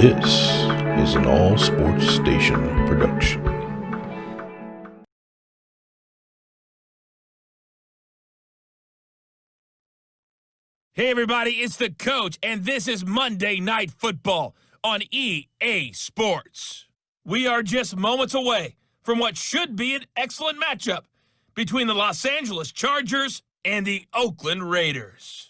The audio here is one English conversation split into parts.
This is an All Sports Station production. Hey everybody, it's the coach, and this is Monday Night Football on EA Sports. We are just moments away from what should be an excellent matchup between the Los Angeles Chargers and the Oakland Raiders.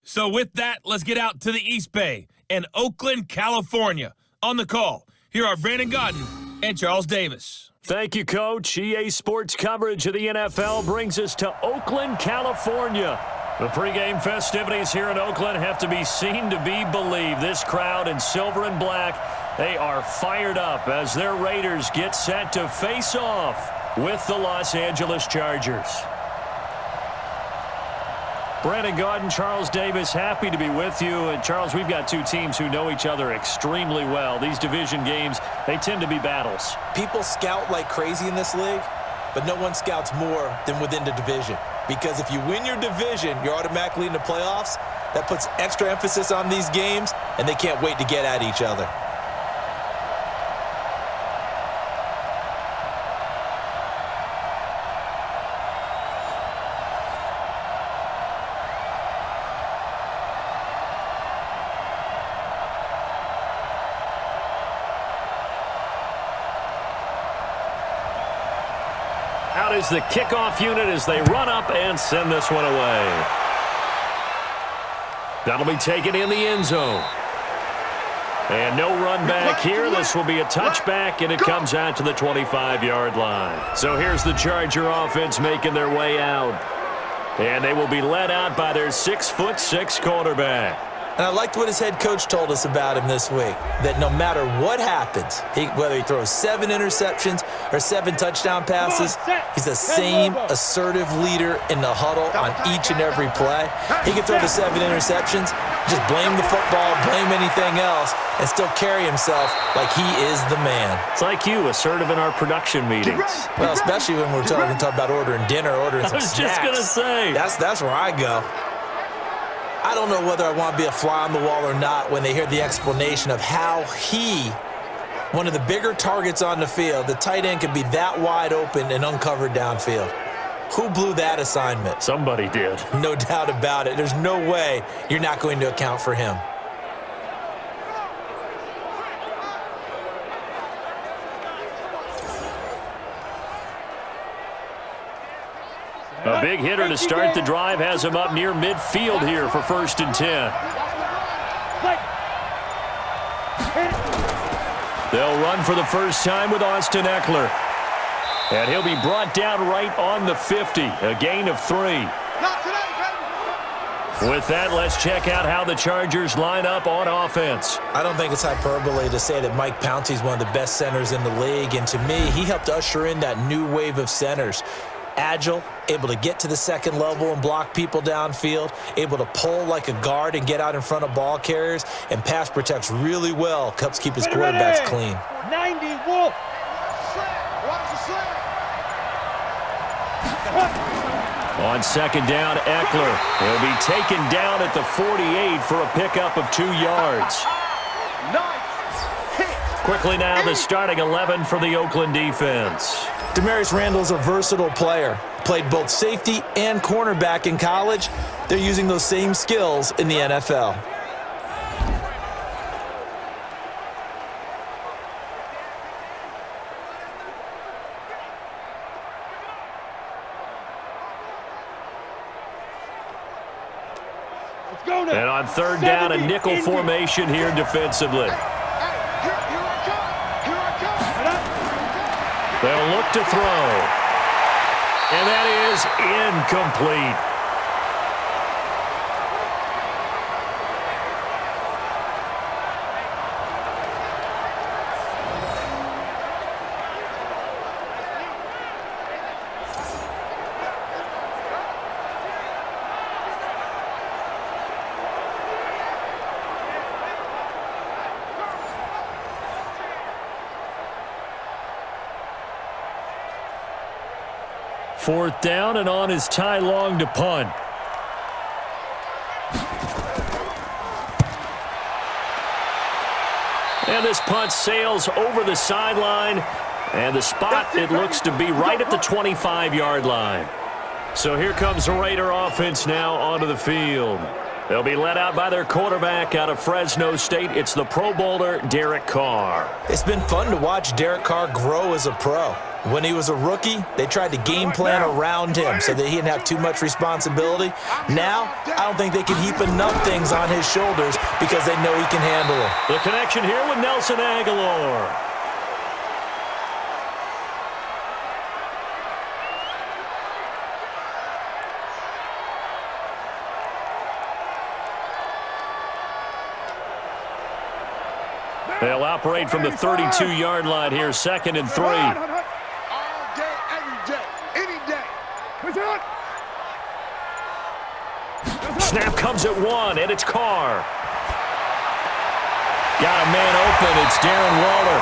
So with that, let's get out to the East Bay and Oakland, California. On the call, here are Brandon Godden and Charles Davis. Thank you, Coach. EA Sports coverage of the NFL brings us to Oakland, California. The pregame festivities here in Oakland have to be seen to be believed. This crowd in silver and black, they are fired up as their Raiders get set to face off with the Los Angeles Chargers. Brandon Godden, Charles Davis, happy to be with you. And Charles, we've got two teams who know each other extremely well. These division games, they tend to be battles. People scout like crazy in this league, but no one scouts more than within the division. Because if you win your division, you're automatically in the playoffs. That puts extra emphasis on these games, and they can't wait to get at each other. Out is the kickoff unit as they run up and send this one away. That'll be taken in the end zone. And no run back here. This will be a touchback, and it comes out to the 25-yard line. So here's the Charger offense making their way out. And they will be led out by their 6'6" quarterback. And I liked what his head coach told us about him this week, that no matter what happens, whether he throws 7 interceptions or 7 touchdown passes, he's the same assertive leader in the huddle on each and every play. He can throw the 7 interceptions, just blame the football, blame anything else, and still carry himself like he is the man. It's like you, assertive in our production meetings. Well, especially when we're talking about ordering dinner, ordering some snacks. I was just going to say. That's where I go. I don't know whether I want to be a fly on the wall or not when they hear the explanation of how one of the bigger targets on the field, the tight end could be that wide open and uncovered downfield. Who blew that assignment? Somebody did. No doubt about it. There's no way you're not going to account for him. A big hitter to start the drive has him up near midfield here for 1st and 10. They'll run for the first time with Austin Eckler. And he'll be brought down right on the 50, a gain of 3. With that, let's check out how the Chargers line up on offense. I don't think it's hyperbole to say that Mike Pouncey's one of the best centers in the league. And to me, he helped usher in that new wave of centers. Agile, able to get to the second level and block people downfield, able to pull like a guard and get out in front of ball carriers, and pass protects really well, helps keep his quarterbacks clean. 90, Wolf. On 2nd down, Eckler. He'll be taken down at the 48 for a pickup of 2 yards. Quickly now, the starting 11 for the Oakland defense. Demarius Randall's a versatile player. Played both safety and cornerback in college. They're using those same skills in the NFL. And on 3rd down, a nickel formation here defensively. They'll look to throw. And that is incomplete. Fourth down, and on is Ty Long to punt. And this punt sails over the sideline. And the spot, it looks to be right at the 25-yard line. So here comes the Raider offense now onto the field. They'll be led out by their quarterback out of Fresno State. It's the Pro Bowler, Derek Carr. It's been fun to watch Derek Carr grow as a pro. When he was a rookie, they tried to game plan around him so that he didn't have too much responsibility. Now, I don't think they can heap enough things on his shoulders because they know he can handle them. The connection here with Nelson Aguilar. They'll operate from the 32-yard line here, 2nd and 3. All day, every day, any day. Snap comes at 1, and it's Carr. Got a man open. It's Darren Waller.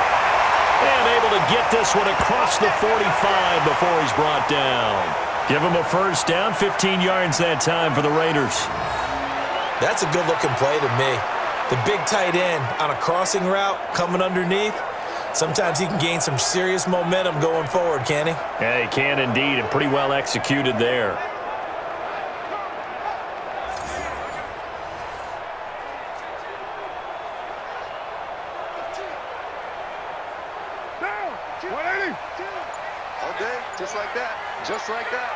And able to get this one across the 45 before he's brought down. Give him a first down, 15 yards that time for the Raiders. That's a good-looking play to me. The big tight end on a crossing route coming underneath. Sometimes he can gain some serious momentum going forward, can he? Yeah, he can indeed, and pretty well executed there. All day, just like that. Just like that.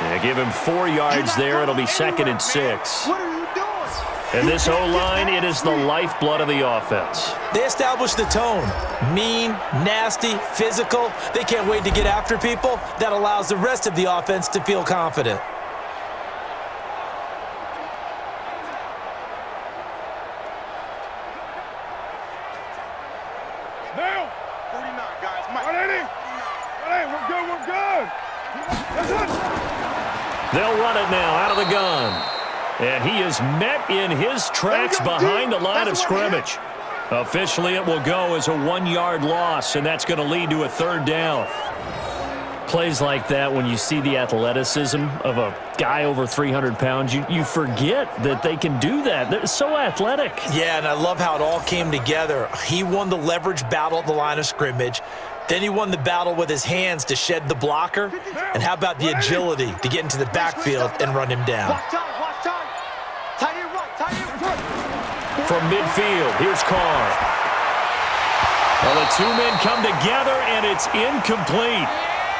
Yeah, give him 4 yards there. It'll be 2nd and 6. What are you doing? And this O-line, it is the lifeblood of the offense. They established the tone. Mean, nasty, physical. They can't wait to get after people. That allows the rest of the offense to feel confident. Now, 49, guys. Mike. 180. 180. We're good. We're good. That's it. They'll run it now out of the gun. And he is met in his tracks behind the line of scrimmage. Officially, it will go as a 1-yard loss, and that's going to lead to a 3rd down. Plays like that, when you see the athleticism of a guy over 300 pounds, you forget that they can do that. They're so athletic. Yeah, and I love how it all came together. He won the leverage battle at the line of scrimmage. Then he won the battle with his hands to shed the blocker. And how about the agility to get into the backfield and run him down? Watch time. Tight end right. From midfield, here's Carr. Well, the two men come together, and it's incomplete.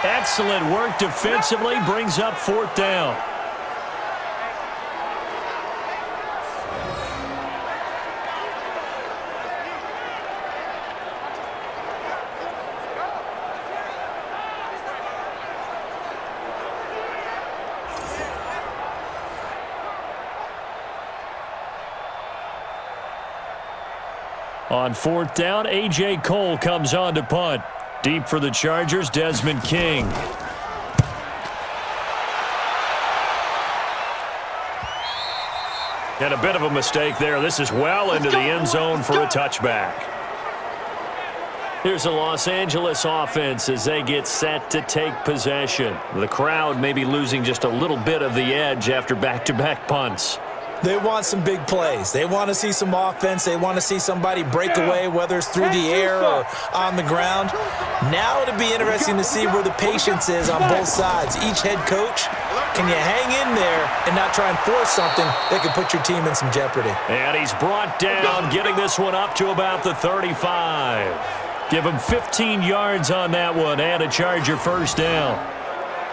Excellent work defensively, brings up 4th down. On 4th down, A.J. Cole comes on to punt. Deep for the Chargers, Desmond King. And a bit of a mistake there. This is well into the end zone for a touchback. Here's the Los Angeles offense as they get set to take possession. The crowd may be losing just a little bit of the edge after back-to-back punts. They want some big plays. They want to see some offense. They want to see somebody break away, whether it's through the air or on the ground. Now it'll be interesting to see where the patience is on both sides. Each head coach, can you hang in there and not try and force something that could put your team in some jeopardy? And he's brought down, getting this one up to about the 35. Give him 15 yards on that one and a Charger first down.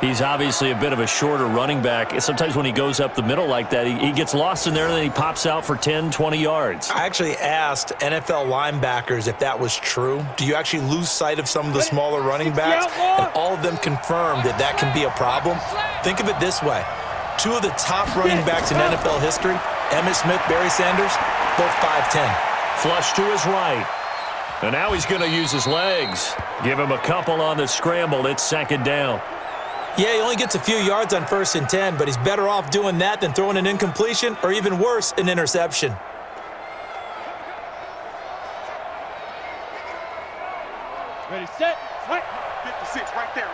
He's obviously a bit of a shorter running back. Sometimes when he goes up the middle like that, he gets lost in there and then he pops out for 10, 20 yards. I actually asked NFL linebackers if that was true. Do you actually lose sight of some of the smaller running backs? And all of them confirmed that that can be a problem. Think of it this way. 2 of the top running backs in NFL history, Emmitt Smith, Barry Sanders, both 5'10". Flush to his right. And now he's going to use his legs. Give him a couple on the scramble. It's 2nd down. Yeah, he only gets a few yards on 1st and 10, but he's better off doing that than throwing an incompletion or, even worse, an interception. Ready, set, right. 56, right there,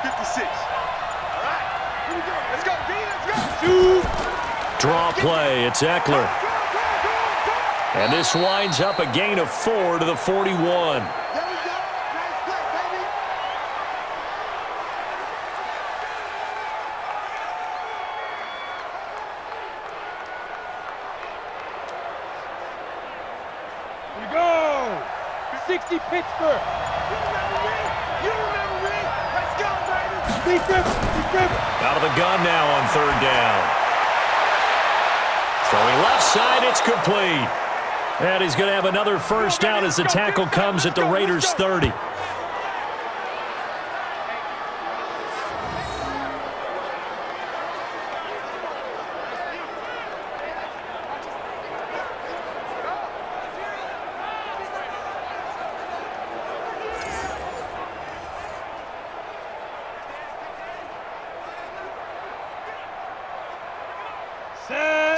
56. All right. Let's go, B, let's go. Draw play. It's Eckler. And this winds up a gain of 4 to the 41. There we go. Nice play, baby. Here we go. 60 Pittsburgh. You remember me? You remember me? Let's go, baby. Defense. Out of the gun now on 3rd down. Throwing left side, it's complete. And he's going to have another first down as the tackle comes at the Raiders' 30.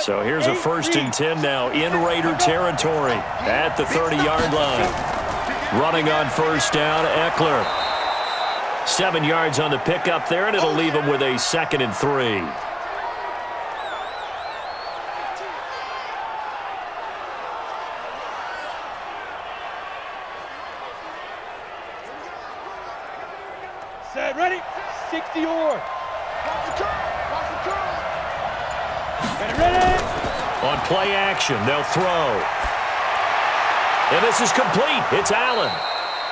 So here's a 1st and 10 now in Raider territory at the 30-yard line. Running on 1st down, Eckler. 7 yards on the pickup there, and it'll leave him with a 2nd and 3. Set, ready? 60 or. Watch the curl. Watch the curl. Ready? On play action, they'll throw. And this is complete. It's Allen.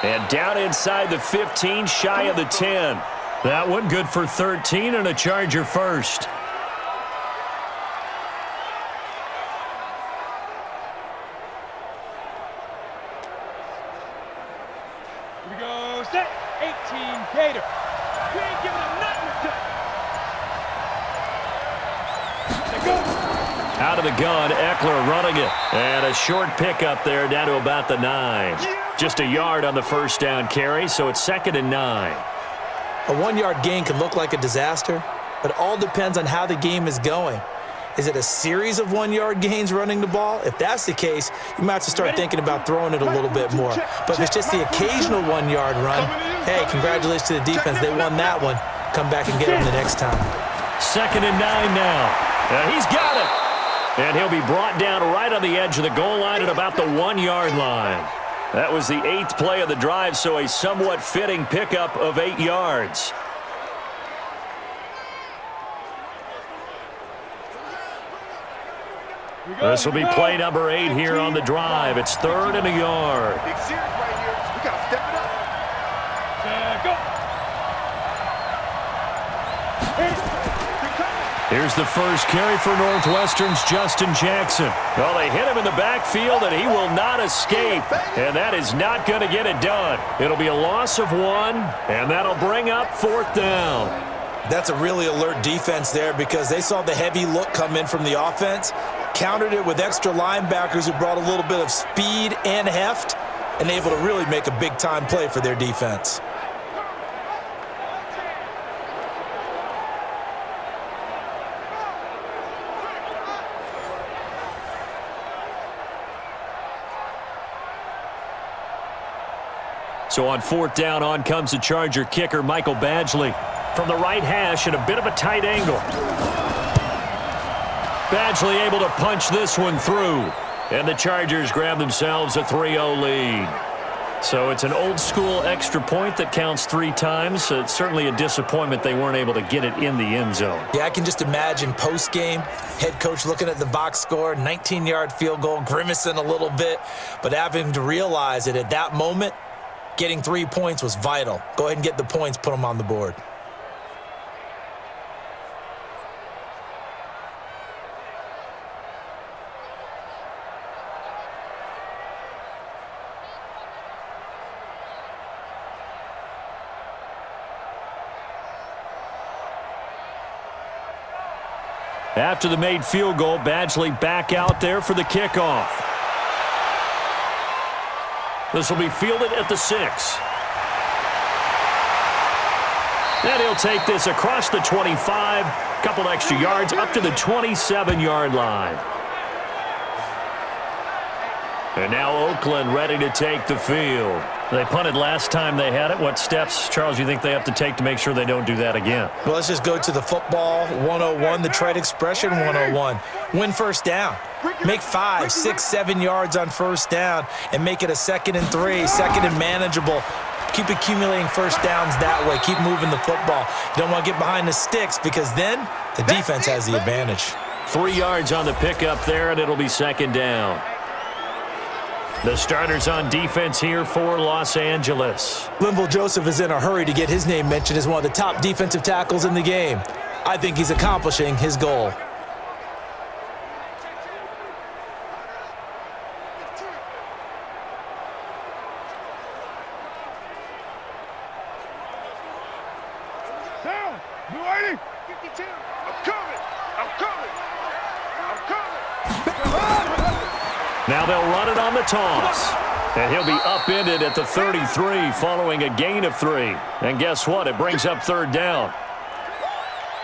And down inside the 15, shy of the 10. That one good for 13 and a Charger first. Here we go. Set. 18 Gator. We ain't giving him nothing. Out of the gun, Eckler running it. And a short pickup there down to about the 9. Just a yard on the 1st down carry, so it's 2nd and 9. A 1-yard gain can look like a disaster, but it all depends on how the game is going. Is it a series of 1-yard gains running the ball? If that's the case, you might have to start thinking about throwing it a little bit more. But if it's just the occasional 1-yard run, hey, congratulations to the defense. They won that one. Come back and get them the next time. 2nd and 9 now. And he's got it. And he'll be brought down right on the edge of the goal line at about the 1-yard line. That was the 8th play of the drive, so a somewhat fitting pickup of 8 yards. This will be play number 8 here on the drive. It's 3rd and a yard. Big series right here. We got to step it up. Go. Here's the first carry for Northwestern's Justin Jackson. Well, they hit him in the backfield, and he will not escape. And that is not going to get it done. It'll be a loss of 1, and that'll bring up 4th down. That's a really alert defense there because they saw the heavy look come in from the offense, countered it with extra linebackers who brought a little bit of speed and heft, and able to really make a big-time play for their defense. So on 4th down, on comes the Charger kicker, Michael Badgley. From the right hash at a bit of a tight angle. Badgley able to punch this one through. And the Chargers grab themselves a 3-0 lead. So it's an old-school extra point that counts 3 times. It's certainly a disappointment they weren't able to get it in the end zone. Yeah, I can just imagine post-game, head coach looking at the box score, 19-yard field goal, grimacing a little bit, but having to realize that at that moment, getting 3 points was vital. Go ahead and get the points, put them on the board. After the made field goal, Badgley back out there for the kickoff. This will be fielded at the 6. And he'll take this across the 25, couple extra yards up to the 27-yard line. And now Oakland ready to take the field. They punted last time they had it. What steps, Charles, you think they have to take to make sure they don't do that again? Well, let's just go to the football 101, the trade expression 101. Win first down. Make 5, 6, 7 yards on first down and make it a 2nd and 3, 2nd and manageable. Keep accumulating first downs that way. Keep moving the football. You don't want to get behind the sticks because then the defense has the advantage. 3 yards on the pickup there, and it'll be 2nd down. The starters on defense here for Los Angeles. Linval Joseph is in a hurry to get his name mentioned as one of the top defensive tackles in the game. I think he's accomplishing his goal. Down. You ready? 52. I'm coming. I'm coming. I'm coming. Now they'll run it on the toss. And he'll be upended at the 33 following a gain of 3. And guess what? It brings up 3rd down.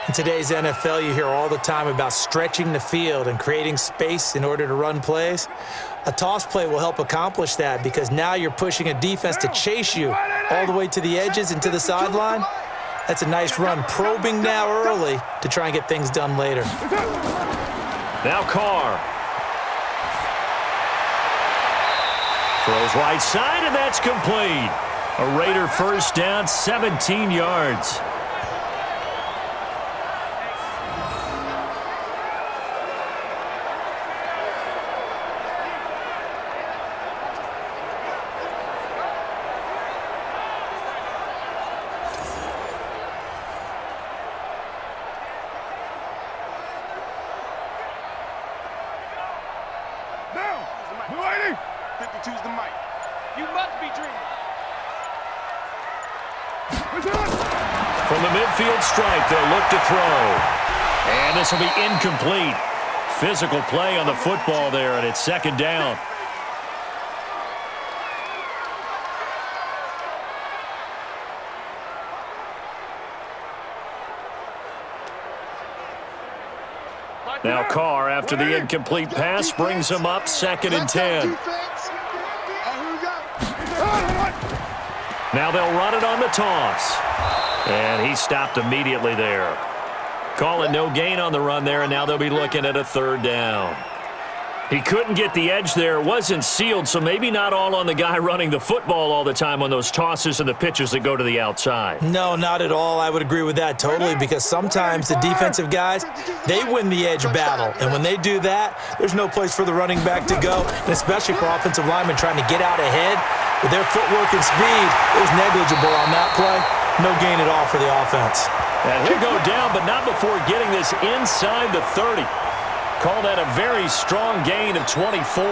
In today's NFL, you hear all the time about stretching the field and creating space in order to run plays. A toss play will help accomplish that because now you're pushing a defense to chase you all the way to the edges and to the sideline. That's a nice run, probing now early to try and get things done later. Now Carr. Throws right side, and that's complete. A Raider first down, 17 yards. Down. You ready? 52's the mic. You must be dreaming. From the midfield stripe, they'll look to throw. And this will be incomplete. Physical play on the football there, and it's 2nd down. Now Carr, after the incomplete pass, brings him up 2nd and 10. Now they'll run it on the toss. And he stopped immediately there. Call it no gain on the run there, and now they'll be looking at a 3rd down. He couldn't get the edge there. It wasn't sealed, so maybe not all on the guy running the football all the time on those tosses and the pitches that go to the outside. No, not at all. I would agree with that totally because sometimes the defensive guys, they win the edge battle. And when they do that, there's no place for the running back to go, and especially for offensive linemen trying to get out ahead. With their footwork and speed, it was negligible on that play. No gain at all for the offense. And he'll go down, but not before getting this inside the 30. Call that a very strong gain of 24.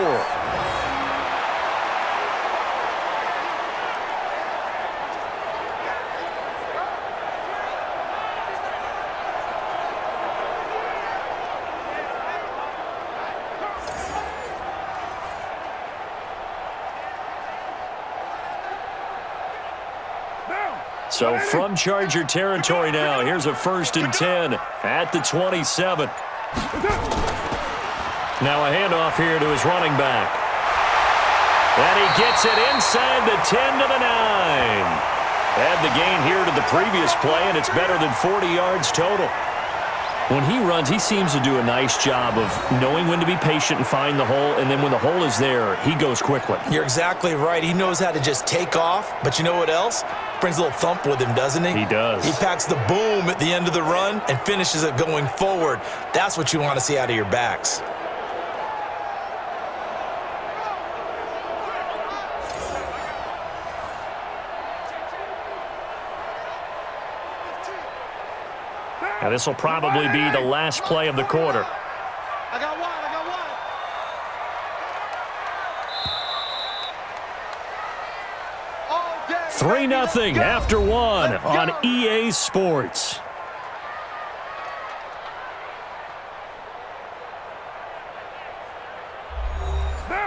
So from Charger territory now, here's a 1st and 10 at the 27. Now a handoff here to his running back. And he gets it inside the 10 to the 9. Add the gain here to the previous play, and it's better than 40 yards total. When he runs, he seems to do a nice job of knowing when to be patient and find the hole, and then when the hole is there, he goes quickly. You're exactly right. He knows how to just take off, but you know what else? Brings a little thump with him, doesn't he? He does. He packs the boom at the end of the run and finishes it going forward. That's what you want to see out of your backs. Now this will probably be the last play of the quarter. I got one. 3-0 after 1 on EA Sports.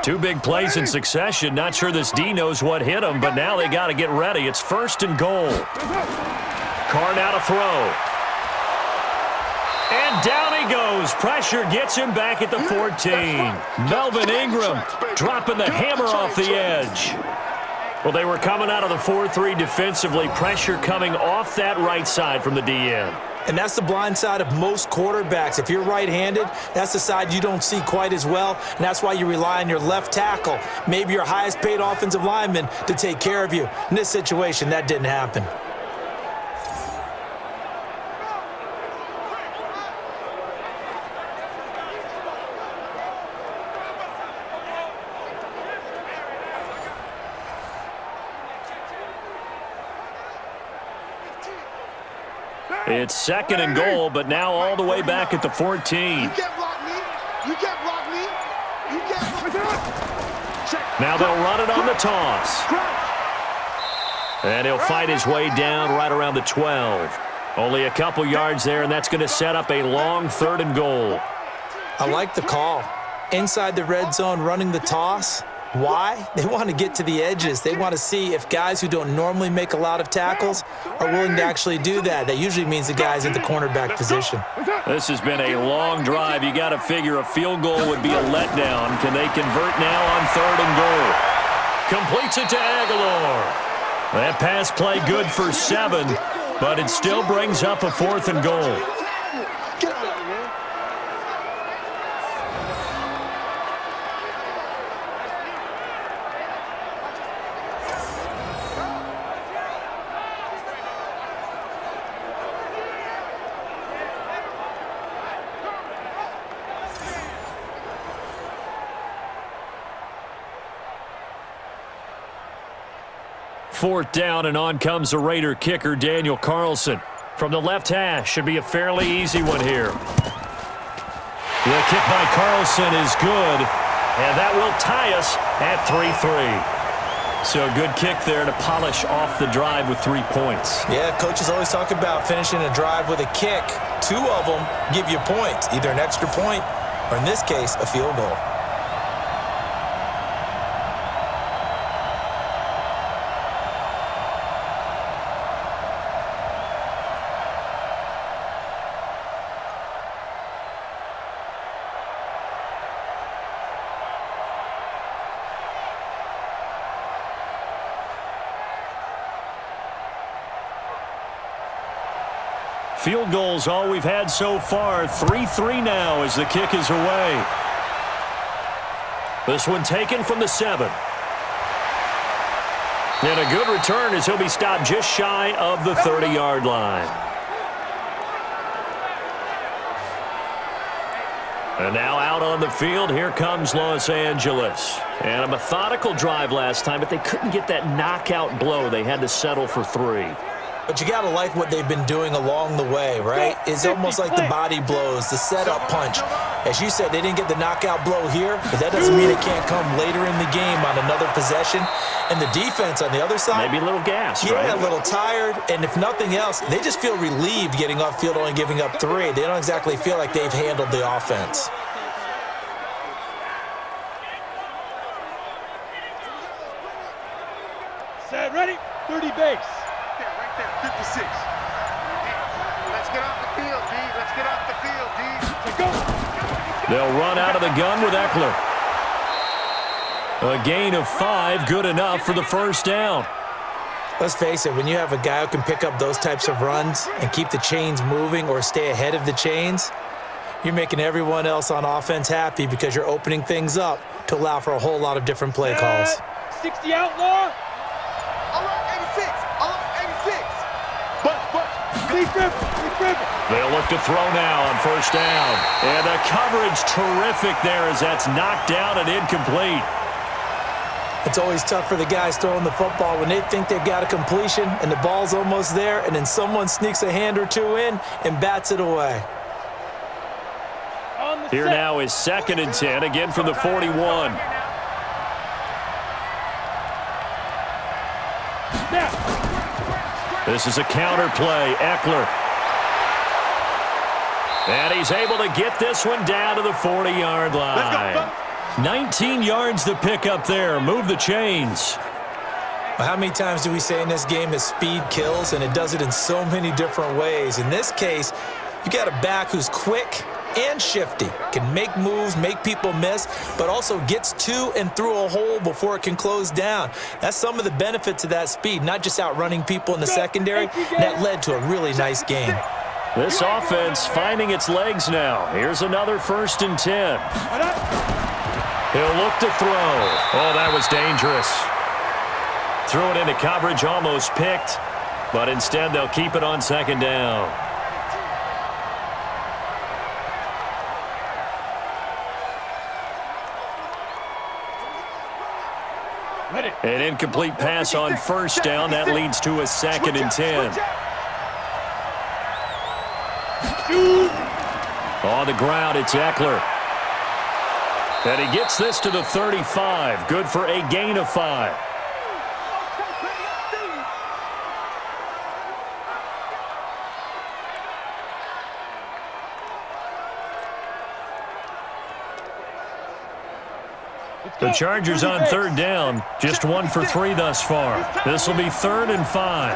Two big plays in succession. Not sure this D knows what hit him, but now they got to get ready. It's 1st and goal. Carr now to throw. And down he goes. Pressure gets him back at the 14. Melvin Ingram dropping the hammer off the edge. Well, they were coming out of the 4-3 defensively. Pressure coming off that right side from the DN. And that's the blind side of most quarterbacks. If you're right-handed, that's the side you don't see quite as well, and that's why you rely on your left tackle, maybe your highest-paid offensive lineman, to take care of you. In this situation, that didn't happen. It's 2nd and goal, but now all the way back at the 14. You can't block me. You can't block me. You can't block me. Now they'll run it on the toss. And he'll fight his way down right around the 12. Only a couple yards there, and that's going to set up a long 3rd and goal. I like the call. Inside the red zone, running the toss. Why? They want to get to the edges. They want to see if guys who don't normally make a lot of tackles are willing to actually do that. That usually means the guys at the cornerback position. This has been a long drive. You got to figure a field goal would be a letdown. Can they convert now on 3rd and goal? Completes it to Aguilar. That pass play good for 7, but it still brings up a 4th and goal. Fourth down, and on comes the Raider kicker, Daniel Carlson. From the left hash, should be a fairly easy one here. The kick by Carlson is good, and that will tie us at 3-3. So a good kick there to polish off the drive with 3 points. Yeah, coaches always talk about finishing a drive with a kick. 2 of them give you points, either an extra point or, in this case, a field goal. Field goals all we've had so far. 3-3 now as the kick is away. This one taken from the 7. And a good return as he'll be stopped just shy of the 30-yard line. And now out on the field, here comes Los Angeles. And a methodical drive last time, but they couldn't get that knockout blow. They had to settle for 3. But you got to like what they've been doing along the way, right? It's almost like the body blows, the setup punch. As you said, they didn't get the knockout blow here, but that doesn't mean it can't come later in the game on another possession. And the defense on the other side, maybe a little gas, yeah, right? A little tired. And if nothing else, they just feel relieved getting off field, only giving up 3. They don't exactly feel like they've handled the offense. Set, ready, 30 base. 56. Let's get off the field, D. Let's get off the field, D. Let's go. They'll run out of the gun with Eckler. A gain of 5, good enough for the first down. Let's face it, when you have a guy who can pick up those types of runs and keep the chains moving or stay ahead of the chains, you're making everyone else on offense happy because you're opening things up to allow for a whole lot of different play calls. 60 outlaw. They'll look to throw now on first down. And the coverage terrific there as that's knocked down and incomplete. It's always tough for the guys throwing the football when they think they've got a completion and the ball's almost there, and then someone sneaks a hand or 2 in and bats it away. Here now is 2nd and 10, again from the 41. This is a counter play. Eckler. And he's able to get this one down to the 40-yard line. 19 yards to pick up there. Move the chains. Well, how many times do we say in this game that speed kills, and it does it in so many different ways? In this case, you got a back who's quick, and shifty. Can make moves, make people miss, but also gets to and through a hole before it can close down. That's some of the benefits of that speed, not just outrunning people in the secondary. That led to a really nice game. This offense finding its legs now. Here's another 1st and 10. He'll look to throw. Oh, that was dangerous. Threw it into coverage, almost picked, but instead they'll keep it on 2nd down. An incomplete pass on 1st down. That leads to a 2nd and 10. On the ground, it's Eckler. And he gets this to the 35. Good for a gain of 5. The Chargers on 3rd down, just 1 for 3 thus far. This will be 3rd and 5.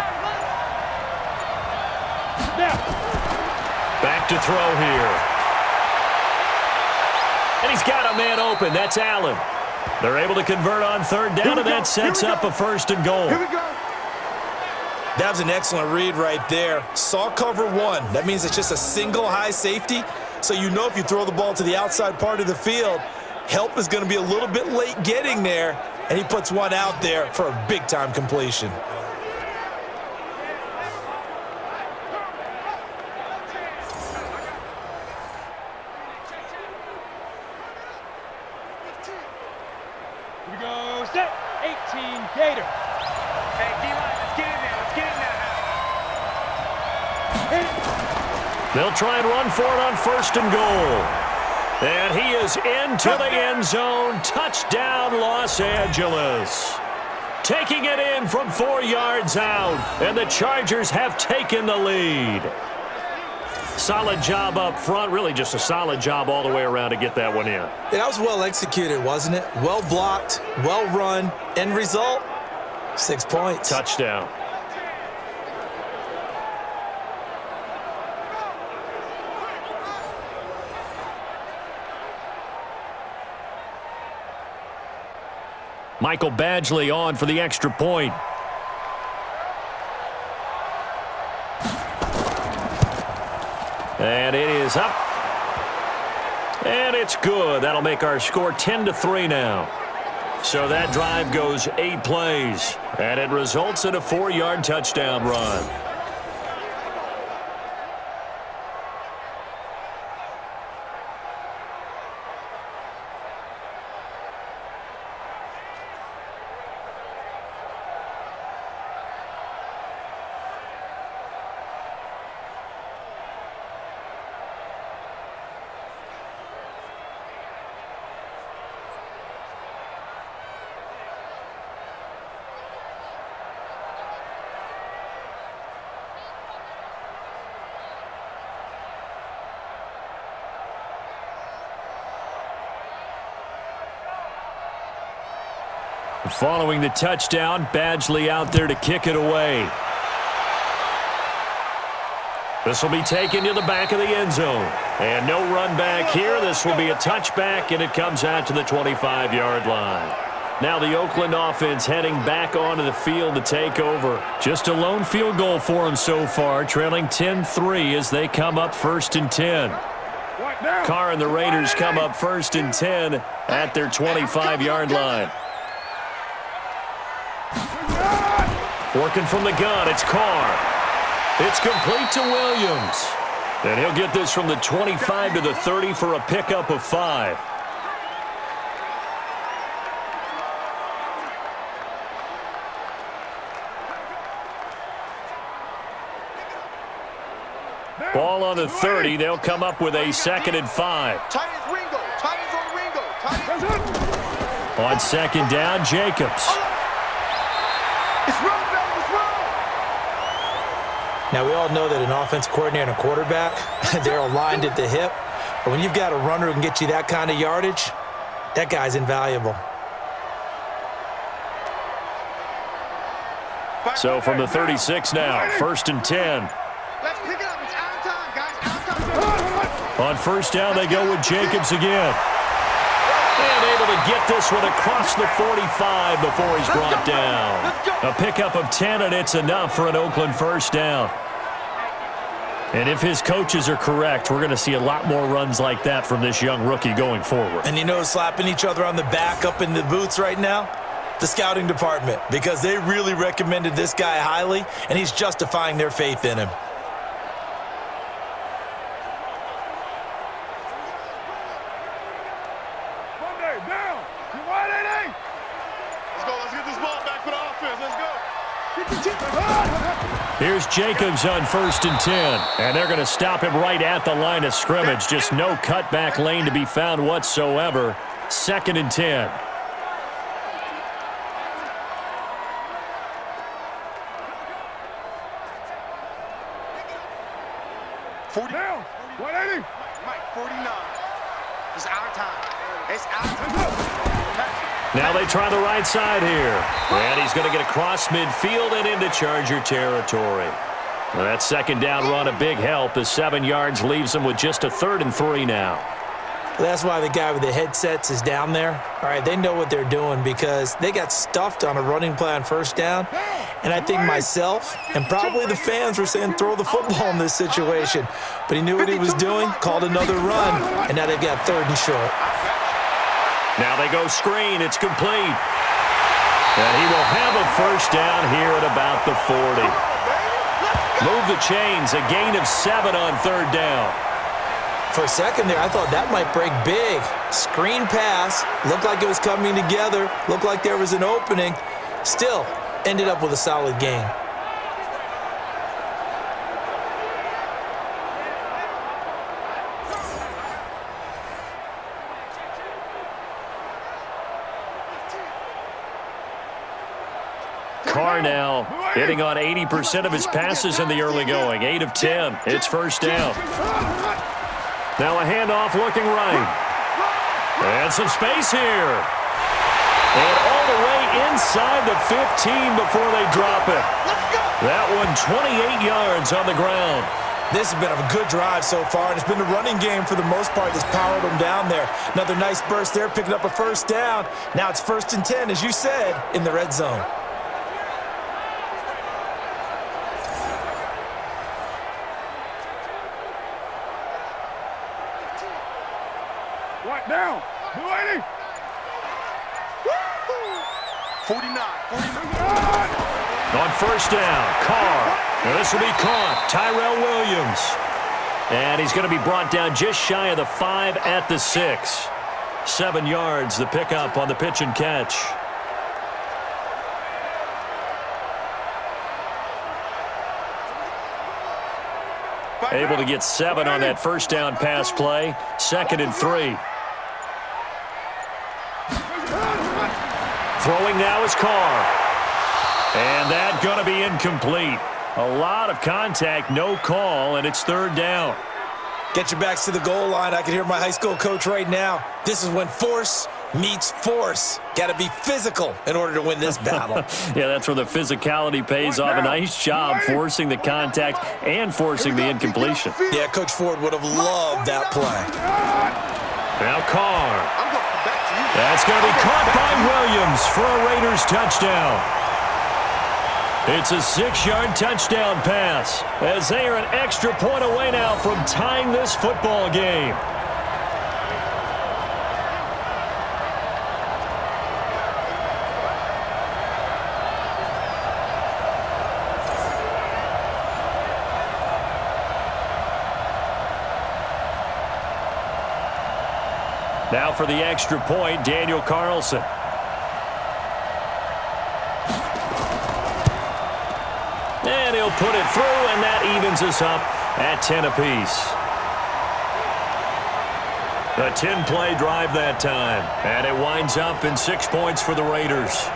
Back to throw here. And he's got a man open. That's Allen. They're able to convert on 3rd down, and that sets up a 1st and goal. That was an excellent read right there. Saw cover 1. That means it's just a single high safety. So you know if you throw the ball to the outside part of the field, help is going to be a little bit late getting there, and he puts one out there for a big-time completion. Here we go, set, 18, Gator. Hey, D-line, let's get in there, They'll try and run for it on 1st and goal. And he is into the end zone. Touchdown, Los Angeles. Taking it in from 4 yards out, and the Chargers have taken the lead. Solid job up front. Really just a solid job all the way around to get that one in. Yeah, that was well executed, wasn't it? Well blocked, well run. End result, 6 points. Touchdown. Michael Badgley on for the extra point. And it is up. And it's good. That'll make our score 10-3 now. So that drive goes 8 plays. And it results in a 4-yard touchdown run. Following the touchdown, Badgley out there to kick it away. This will be taken to the back of the end zone. And no run back here. This will be a touchback, and it comes out to the 25-yard line. Now the Oakland offense heading back onto the field to take over. Just a lone field goal for them so far, trailing 10-3 as they come up 1st and 10. Carr and the Raiders come up 1st and 10 at their 25-yard line. Working from the gun, it's Carr. It's complete to Williams. And he'll get this from the 25 to the 30 for a pickup of 5. Ball on the 30. They'll come up with a 2nd and 5. On 2nd down, Jacobs. Now, we all know that an offensive coordinator and a quarterback, they're aligned at the hip. But when you've got a runner who can get you that kind of yardage, that guy's invaluable. So from the 36 now, 1st and 10. Let's pick it up. It's out of time, guys. Out of time. On first down, they go with Jacobs again. And able to get this one across the 45 before he's brought down. A pickup of 10, and it's enough for an Oakland first down. And if his coaches are correct, we're going to see a lot more runs like that from this young rookie going forward. And you know, slapping each other on the back up in the booths right now? The scouting department, because they really recommended this guy highly, and he's justifying their faith in him. Here's Jacobs on first and 10, and they're going to stop him right at the line of scrimmage. Just no cutback lane to be found whatsoever. 2nd and 10. Down. 180. Mike, 49. It's our time. It's our time. Now they try the right side here. And he's going to get across midfield and into Charger territory. Well, that second down run a big help as 7 yards leaves him with just a 3rd and 3 now. Well, that's why the guy with the headsets is down there. All right, they know what they're doing because they got stuffed on a running play on first down. And I think myself and probably the fans were saying throw the football in this situation. But he knew what he was doing, called another run, and now they've got 3rd and short. Now they go screen. It's complete. And he will have a first down here at about the 40. Move the chains. A gain of 7 on 3rd down. For a second there, I thought that might break big. Screen pass. Looked like it was coming together. Looked like there was an opening. Still, ended up with a solid gain. Carr now hitting on 80% of his passes in the early going. 8 of 10. It's first down. Now a handoff looking right. And some space here. And all the way inside the 15 before they drop it. That one 28 yards on the ground. This has been a good drive so far, and it's been the running game for the most part that's powered them down there. Another nice burst there, picking up a first down. Now it's 1st and 10, as you said, in the red zone. Right down. 280. 49. On first down, Carr. Now this will be caught. Tyrell Williams. And he's going to be brought down just shy of the 5 at the 6. 7 yards, the pickup on the pitch and catch. Able to get 7 on that first down pass play. 2nd and 3. Throwing now is Carr. And that going to be incomplete. A lot of contact, no call, and it's 3rd down. Get your backs to the goal line. I can hear my high school coach right now. This is when force meets force. Got to be physical in order to win this battle. Yeah, that's where the physicality pays off. A nice job forcing the contact and forcing the incompletion. Yeah, Coach Ford would have loved that play. Now Carr. That's going to be caught by Williams for a Raiders touchdown. It's a 6-yard touchdown pass as they are an extra point away now from tying this football game. Now for the extra point, Daniel Carlson. And he'll put it through, and that evens us up at 10 apiece. A 10-play drive that time, and it winds up in 6 points for the Raiders.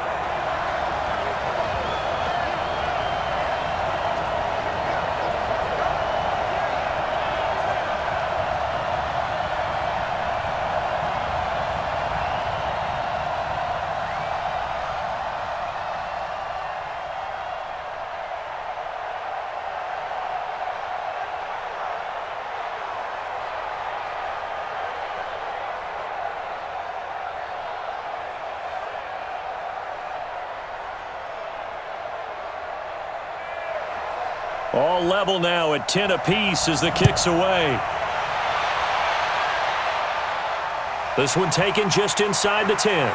All level now at 10 apiece as the kick's away. This one taken just inside the 10.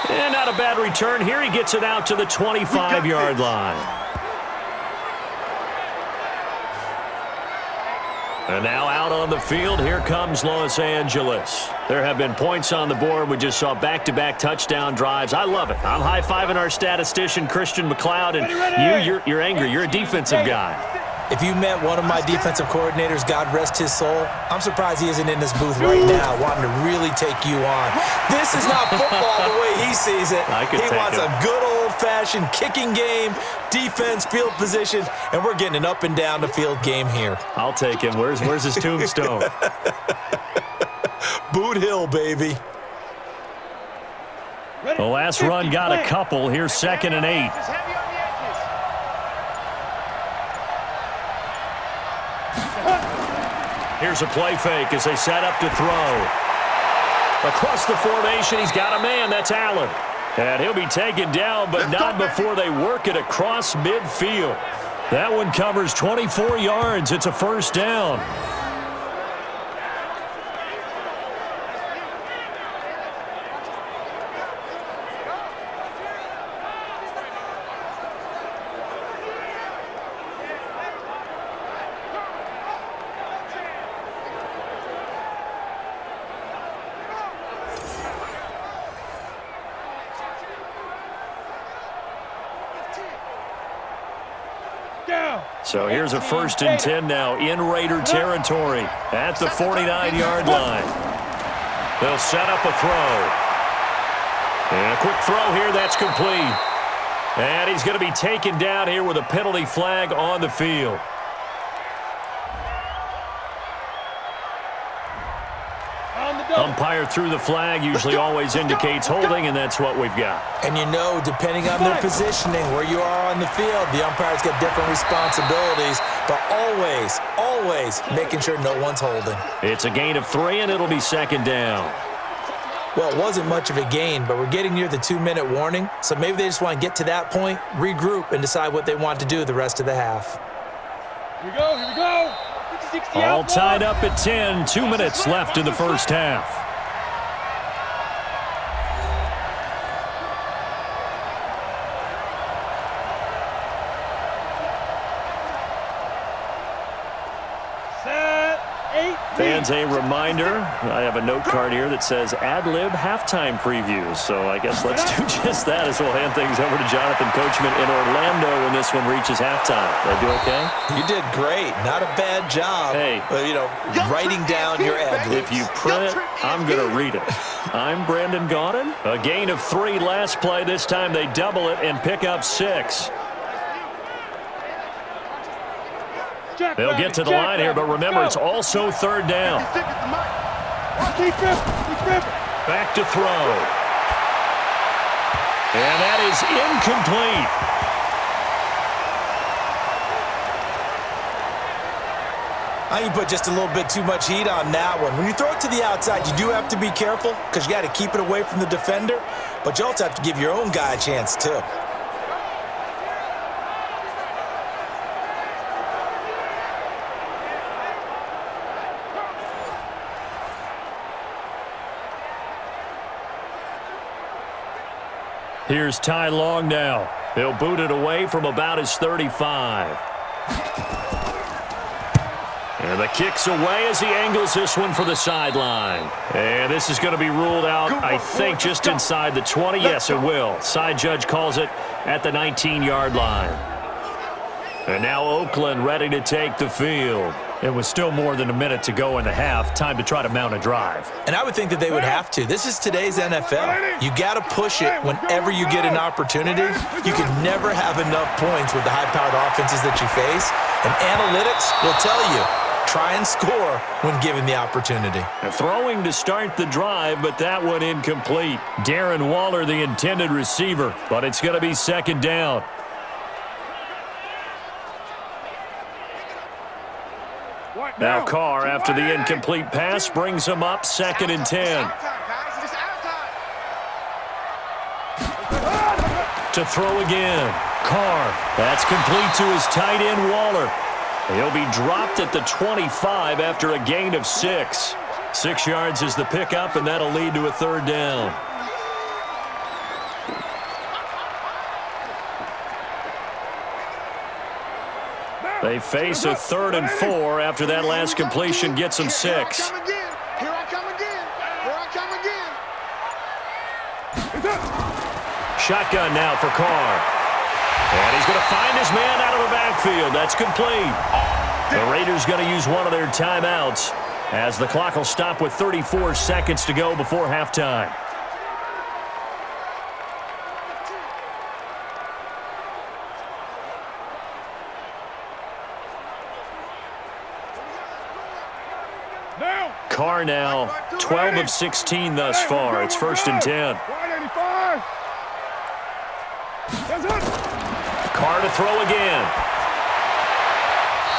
And not a bad return here. He gets it out to the 25-yard line. And now out on the field, here comes Los Angeles. There have been points on the board. We just saw back-to-back touchdown drives. I love it. I'm high-fiving our statistician, Christian McLeod, and you're angry. You're a defensive guy. If you met one of my defensive coordinators, God rest his soul, I'm surprised he isn't in this booth right now wanting to really take you on. This is not football the way he sees it. He wants a good old-fashioned kicking game, defense, field position, and we're getting an up and down the field game here. I'll take him. Where's his tombstone? Boot Hill, baby. The last run got a couple. Here's 2nd and 8. Here's a play fake as they set up to throw. Across the formation, he's got a man. That's Allen. And he'll be taken down, but not before they work it across midfield. That one covers 24 yards. It's a first down. So here's a 1st and 10 now in Raider territory at the 49-yard line. They'll set up a throw. And a quick throw here. That's complete. And he's going to be taken down here with a penalty flag on the field. Umpire threw the flag, usually always indicates holding, and that's what we've got. And you know, depending on their positioning, where you are on the field, the umpires get different responsibilities, but always making sure no one's holding. It's a gain of 3, and it'll be 2nd down. Well, it wasn't much of a gain, but we're getting near the 2-minute warning, so maybe they just want to get to that point, regroup, and decide what they want to do the rest of the half. Here we go. All tied up at 10. 2 minutes left in the first half. Fans, a reminder, I have a note card here that says ad-lib halftime previews. So I guess let's do just that as we'll hand things over to Jonathan Coachman in Orlando when this one reaches halftime. Did I do okay? You did great. Not a bad job. Hey. Writing down your ad-libs. If you print it, I'm going to read it. I'm Brandon Gaudin. A gain of 3 last play. This time they double it and pick up 6. They'll get to the line here, but remember, it's also 3rd down. Back to throw. And that is incomplete. I think you put just a little bit too much heat on that one. When you throw it to the outside, you do have to be careful because you got to keep it away from the defender, but you also have to give your own guy a chance too. Here's Ty Long now. He'll boot it away from about his 35. And the kick's away as he angles this one for the sideline. And this is going to be ruled out, I think, just inside the 20. Yes, it will. Side judge calls it at the 19-yard line. And now Oakland ready to take the field. It was still more than a minute to go in the half. Time to try to mount a drive. And I would think that they would have to. This is today's NFL. You got to push it whenever you get an opportunity. You can never have enough points with the high-powered offenses that you face. And analytics will tell you, try and score when given the opportunity. Throwing to start the drive, but that one incomplete. Darren Waller, the intended receiver, but it's going to be 2nd down. Now Carr, after the incomplete pass, brings him up 2nd and 10. To throw again. Carr. That's complete to his tight end, Waller. He'll be dropped at the 25 after a gain of 6. 6 yards is the pickup, and that'll lead to a third down. They face a 3rd and 4 after that last completion gets them 6. Here I come again. Shotgun now for Carr. And he's going to find his man out of the backfield. That's complete. The Raiders going to use one of their timeouts as the clock will stop with 34 seconds to go before halftime. Carr now 12 of 16 thus far. It's 1st and 10. Carr to throw again.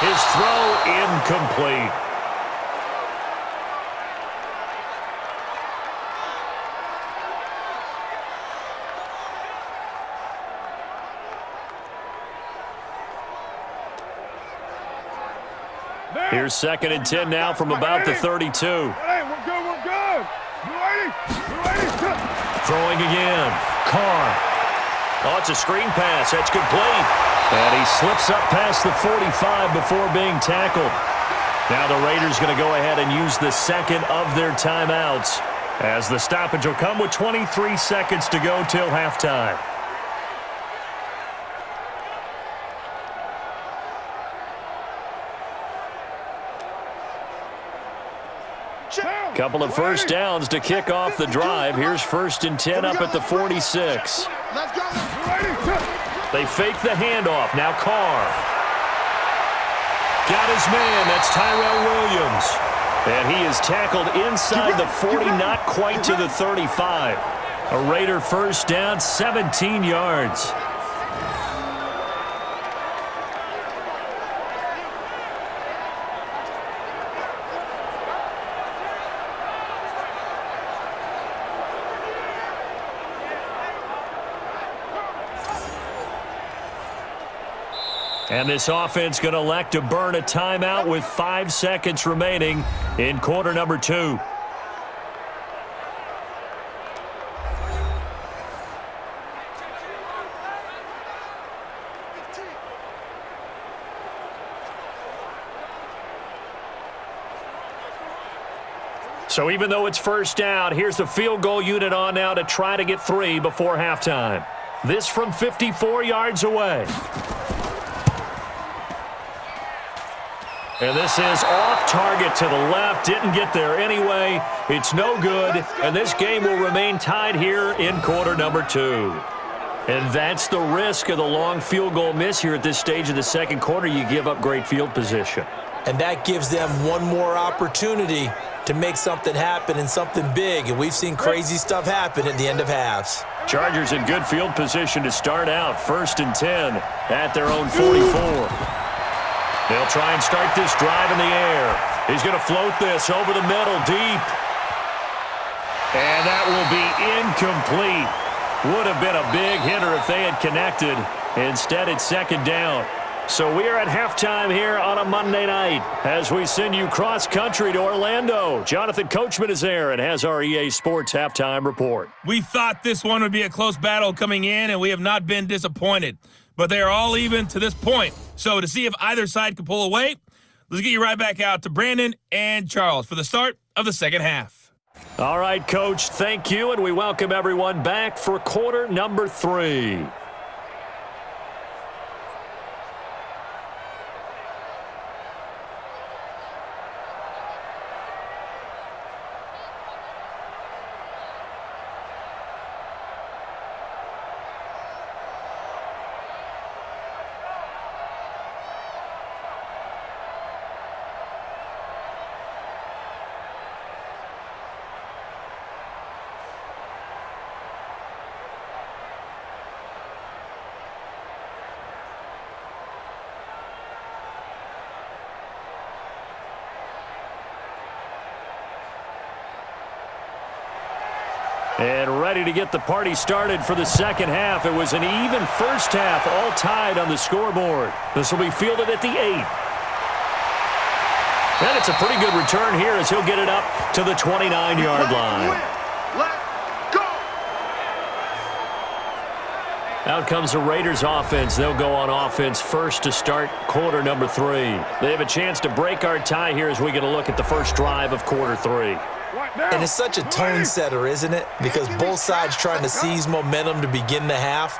His throw incomplete. Here's 2nd and 10 now from about the 32. We're good. Throwing again. Carr. Oh, it's a screen pass. That's complete. And he slips up past the 45 before being tackled. Now the Raiders going to go ahead and use the 2nd of their timeouts as the stoppage will come with 23 seconds to go till halftime. Couple of first downs to kick off the drive. Here's 1st and 10 up at the 46. They fake the handoff. Now Carr. Got his man. That's Tyrell Williams. And he is tackled inside the 40, not quite to the 35. A Raider first down, 17 yards. And this offense going to elect to burn a timeout with 5 seconds remaining in quarter number 2. So even though it's first down, here's the field goal unit on now to try to get 3 before halftime. This from 54 yards away. And this is off target to the left. Didn't get there anyway. It's no good. And this game will remain tied here in quarter number 2. And that's the risk of the long field goal miss here at this stage of the second quarter. You give up great field position. And that gives them one more opportunity to make something happen and something big. And we've seen crazy stuff happen at the end of halves. Chargers in good field position to start out. 1st and 10 at their own 44. They'll try and start this drive in the air. He's going to float this over the middle deep. And that will be incomplete. Would have been a big hitter if they had connected. Instead, it's 2nd down. So we are at halftime here on a Monday night as we send you cross-country to Orlando. Jonathan Coachman is there and has our EA Sports halftime report. We thought this one would be a close battle coming in, and we have not been disappointed. But they are all even to this point. So to see if either side can pull away, let's get you right back out to Brandon and Charles for the start of the second half. All right, Coach, thank you, and we welcome everyone back for quarter number 3. And ready ready to get the party started for the second half. It was an even first half, all tied on the scoreboard. This will be fielded at the 8. And it's a pretty good return here as he'll get it up to the 29-yard line. Out comes the Raiders offense. They'll go on offense first to start quarter number 3. They have a chance to break our tie here as we get a look at the first drive of quarter 3. And it's such a tone setter, isn't it? Because both sides trying to seize momentum to begin the half.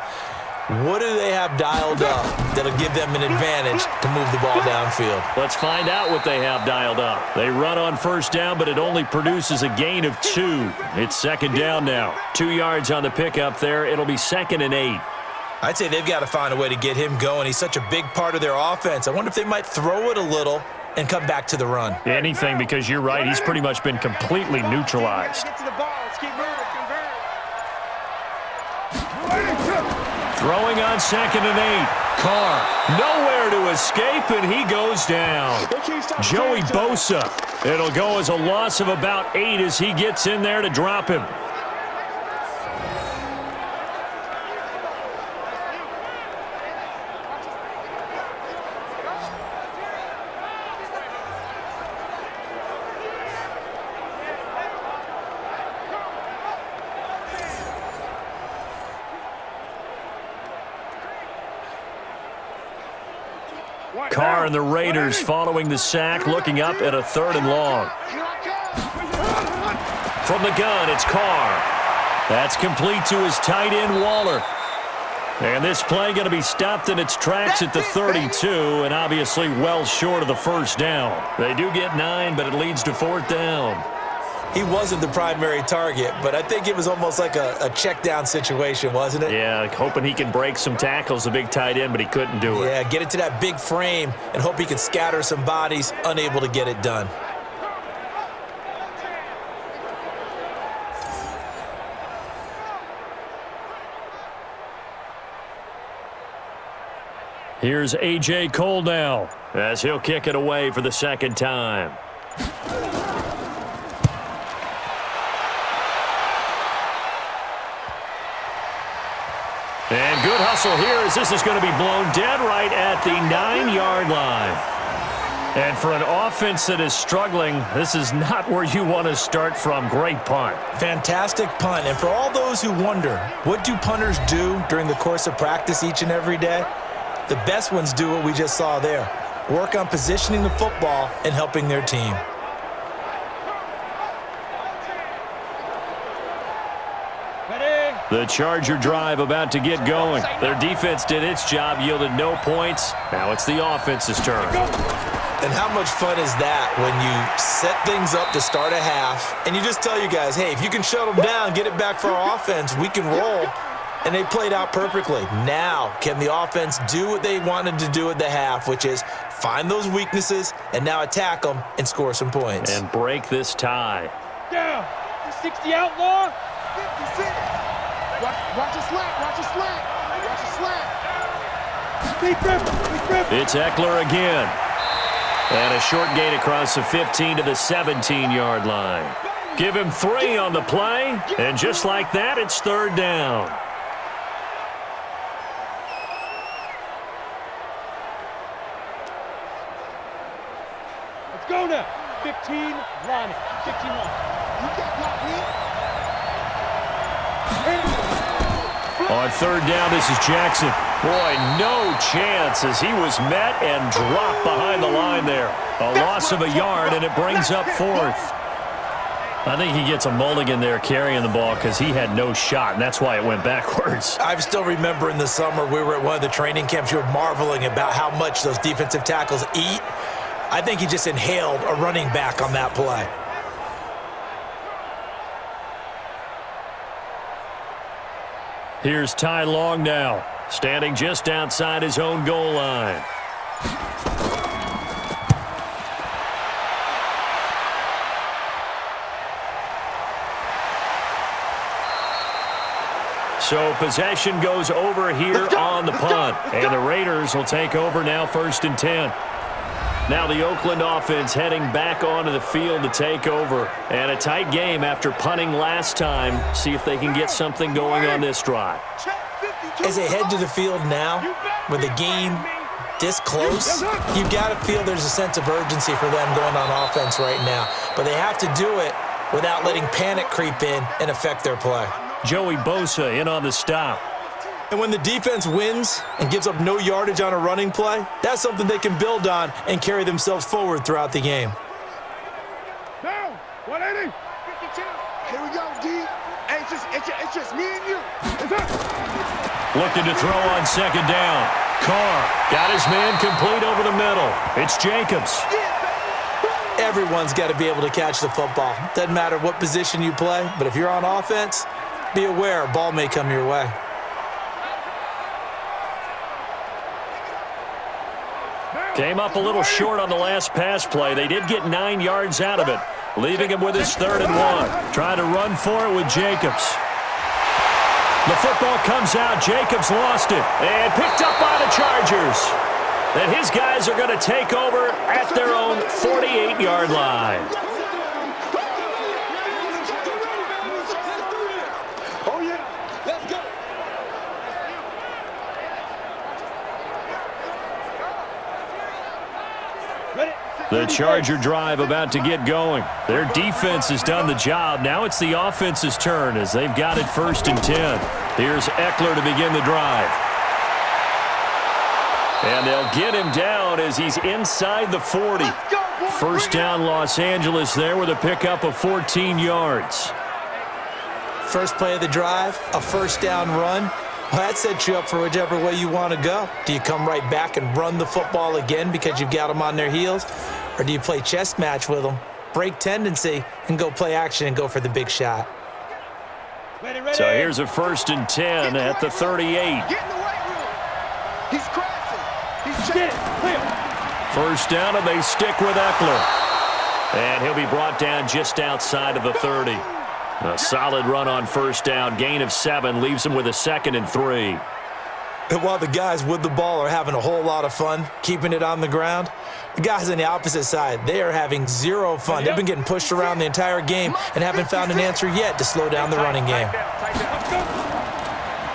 What do they have dialed up that'll give them an advantage to move the ball downfield? Let's find out what they have dialed up. They run on first down, but it only produces a gain of 2. It's second down now. 2 yards on the pickup there. It'll be 2nd and 8. I'd say they've got to find a way to get him going. He's such a big part of their offense. I wonder if they might throw it a little and come back to the run. Anything, because you're right. He's pretty much been completely neutralized. Get to the ball. Let's keep moving. Throwing on 2nd and 8. Carr nowhere to escape, and he goes down. Joey Bosa. It'll go as a loss of about 8 as he gets in there to drop him. Carr and the Raiders following the sack, looking up at a 3rd and long. From the gun, it's Carr. That's complete to his tight end, Waller. And this play going to be stopped in its tracks at the 32, and obviously well short of the first down. They do get 9, but it leads to 4th down. He wasn't the primary target, but I think it was almost like a check down situation, wasn't it? Yeah, hoping he can break some tackles, the big tight end, but he couldn't do it. Yeah, get it to that big frame and hope he can scatter some bodies, unable to get it done. Here's A.J. Cole now as he'll kick it away for the second time. And good hustle here as this is going to be blown dead right at the 9-yard line. And for an offense that is struggling, this is not where you want to start from. Great punt. Fantastic punt. And for all those who wonder, what do punters do during the course of practice each and every day? The best ones do what we just saw there. Work on positioning the football and helping their team. The Charger drive about to get going. Their defense did its job, yielded no points. Now it's the offense's turn. And how much fun is that when you set things up to start a half and you just tell you guys, hey, if you can shut them down, get it back for our offense, we can roll. And they played out perfectly. Now, can the offense do what they wanted to do at the half, which is find those weaknesses and now attack them and score some points. And break this tie. Down. 60 outlaw. 56. Watch a slant. Watch a slant. Watch a slant. It's Eckler again. And a short gain across the 15 to the 17-yard line. Give him 3 on the play. And just like that, it's 3rd down. Let's go now. 15, line. 15 line. You got blocked me. On 3rd down, this is Jackson. Boy, no chance as he was met and dropped behind the line there. A loss of a yard, and it brings up 4th. I think he gets a mulligan there carrying the ball because he had no shot, and that's why it went backwards. I still remember in the summer we were at one of the training camps. You were marveling about how much those defensive tackles eat. I think he just inhaled a running back on that play. Here's Ty Long now, standing just outside his own goal line. So possession goes over here on the punt. And the Raiders will take over now 1st and 10. Now the Oakland offense heading back onto the field to take over. And a tight game after punting last time. See if they can get something going on this drive. As they head to the field now, with the game this close, you've got to feel there's a sense of urgency for them going on offense right now. But they have to do it without letting panic creep in and affect their play. Joey Bosa in on the stop. And when the defense wins and gives up no yardage on a running play, that's something they can build on and carry themselves forward throughout the game. Down, 180. 52. Here we go, D. Hey, it's just me and you. Looking to throw on second down. Carr got his man complete over the middle. It's Jacobs. Everyone's got to be able to catch the football. Doesn't matter what position you play, but if you're on offense, be aware a ball may come your way. Came up a little short on the last pass play. They did get 9 yards out of it, leaving him with his 3rd and 1. Trying to run for it with Jacobs. The football comes out. Jacobs lost it and picked up by the Chargers. And his guys are going to take over at their own 48-yard line. Oh, yeah. Let's go. The Charger drive about to get going. Their defense has done the job. Now it's the offense's turn as they've got it 1st and 10. Here's Eckler to begin the drive. And they'll get him down as he's inside the 40. First down Los Angeles there with a pickup of 14 yards. First play of the drive, a first down run. Well, that sets you up for whichever way you want to go. Do you come right back and run the football again because you've got them on their heels? Or do you play chess match with them, break tendency, and go play action and go for the big shot? Ready. So here's a 1st and 10 at the 38. Get in the right room. He's crossing. He's checking. First down, and they stick with Eckler. And he'll be brought down just outside of the 30. A solid run on first down. Gain of 7 leaves him with a 2nd and 3. And while the guys with the ball are having a whole lot of fun keeping it on the ground, the guys on the opposite side, they are having zero fun. They've been getting pushed around the entire game and haven't found an answer yet to slow down the running game.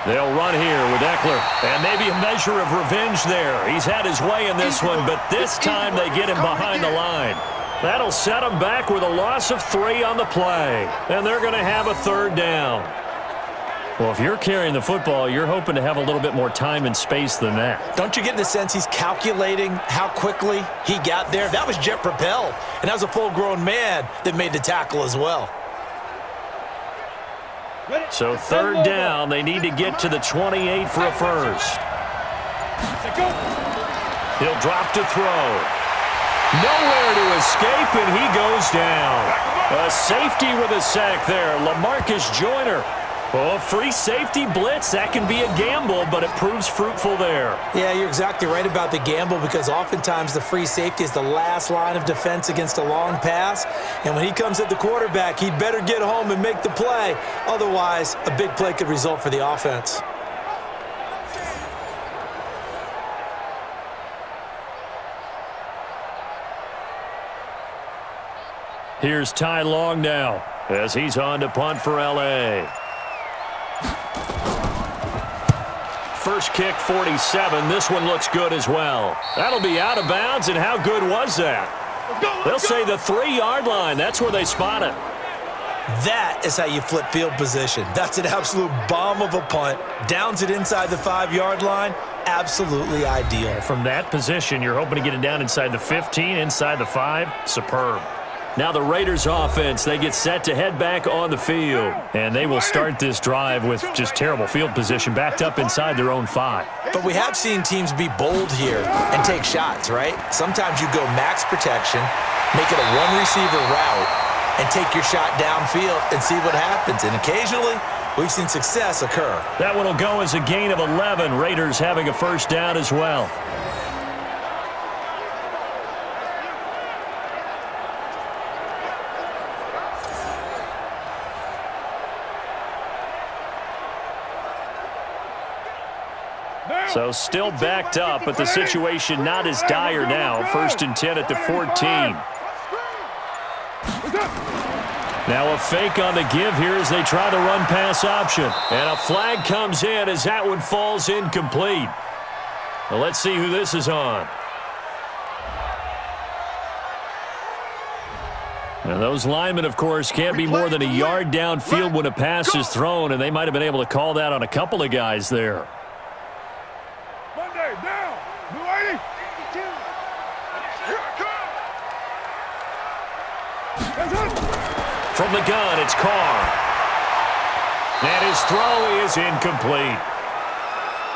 They'll run here with Eckler, and maybe a measure of revenge there. He's had his way in this one, but this time they get him behind the line. That'll set him back with a loss of 3 on the play, and they're going to have a 3rd down. Well, if you're carrying the football, you're hoping to have a little bit more time and space than that. Don't you get the sense he's calculating how quickly he got there? That was jet propelled, and that was a full-grown man that made the tackle as well. So 3rd down, they need to get to the 28 for a first. He'll drop to throw. Nowhere to escape, and he goes down. A safety with a sack there, LaMarcus Joyner. Oh, free safety blitz, that can be a gamble, but it proves fruitful there. Yeah, you're exactly right about the gamble because oftentimes the free safety is the last line of defense against a long pass. And when he comes at the quarterback, he'd better get home and make the play. Otherwise, a big play could result for the offense. Here's Ty Long now as he's on to punt for L.A. First kick, 47. This one looks good as well. That'll be out of bounds, and how good was that? They'll say the 3-yard line. That's where they spot it. That is how you flip field position. That's an absolute bomb of a punt. Downs it inside the 5-yard line. Absolutely ideal. From that position, you're hoping to get it down inside the 15, inside the 5. Superb. Now the Raiders offense, they get set to head back on the field. And they will start this drive with just terrible field position backed up inside their own 5. But we have seen teams be bold here and take shots, right? Sometimes you go max protection, make it a one-receiver route, and take your shot downfield and see what happens. And occasionally, we've seen success occur. That one will go as a gain of 11. Raiders having a first down as well. So still backed up, but the situation not as dire now. 1st and 10 at the 14. Now a fake on the give here as they try the run-pass option. And a flag comes in as that one falls incomplete. Well, let's see who this is on. And those linemen, of course, can't be more than a yard downfield when a pass is thrown, and they might have been able to call that on a couple of guys there. Monday, now, Blue 80. From the gun, it's Carr. And his throw is incomplete.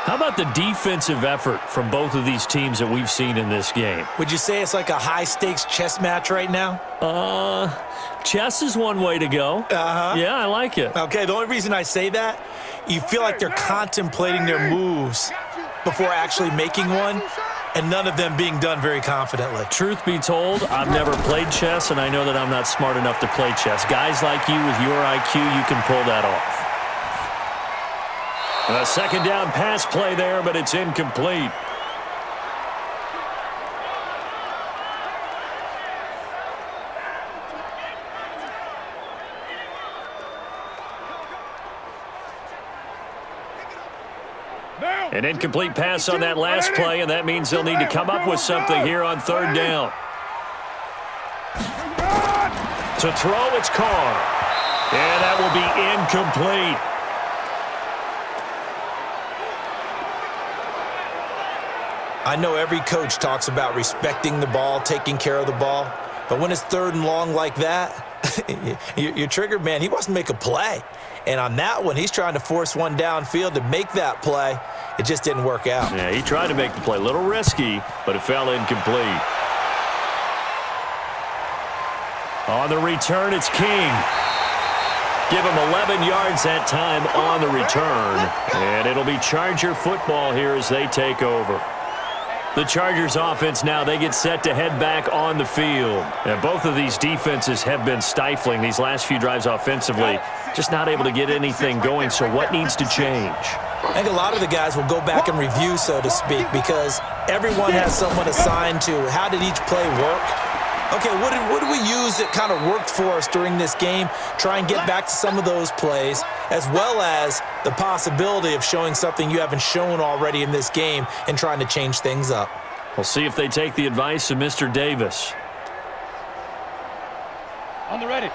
How about the defensive effort from both of these teams that we've seen in this game? Would you say it's like a high-stakes chess match right now? Chess is one way to go. Uh-huh. Yeah, I like it. Okay, the only reason I say that, you feel like they're contemplating their moves before actually making one, and none of them being done very confidently. Truth be told, I've never played chess, and I know that I'm not smart enough to play chess. Guys like you with your IQ, you can pull that off. A second down pass play there, but it's incomplete. An incomplete pass on that last play, and that means they'll need to come up with something here on 3rd down. To throw, it's Carr. And that will be incomplete. I know every coach talks about respecting the ball, taking care of the ball, but when it's 3rd and long like that, you're triggered, man. He wants to make a play. And on that one, he's trying to force one downfield to make that play. It just didn't work out. Yeah, he tried to make the play. A little risky, but it fell incomplete. On the return, it's King. Give him 11 yards that time on the return. And it'll be Charger football here as they take over. The Chargers offense now, they get set to head back on the field. And both of these defenses have been stifling these last few drives offensively. Just not able to get anything going, so what needs to change? I think a lot of the guys will go back and review, so to speak, because everyone has someone assigned to how did each play work. Okay, what did we use that kind of worked for us during this game? Try and get back to some of those plays, as well as the possibility of showing something you haven't shown already in this game and trying to change things up. We'll see if they take the advice of Mr. Davis. On the ready.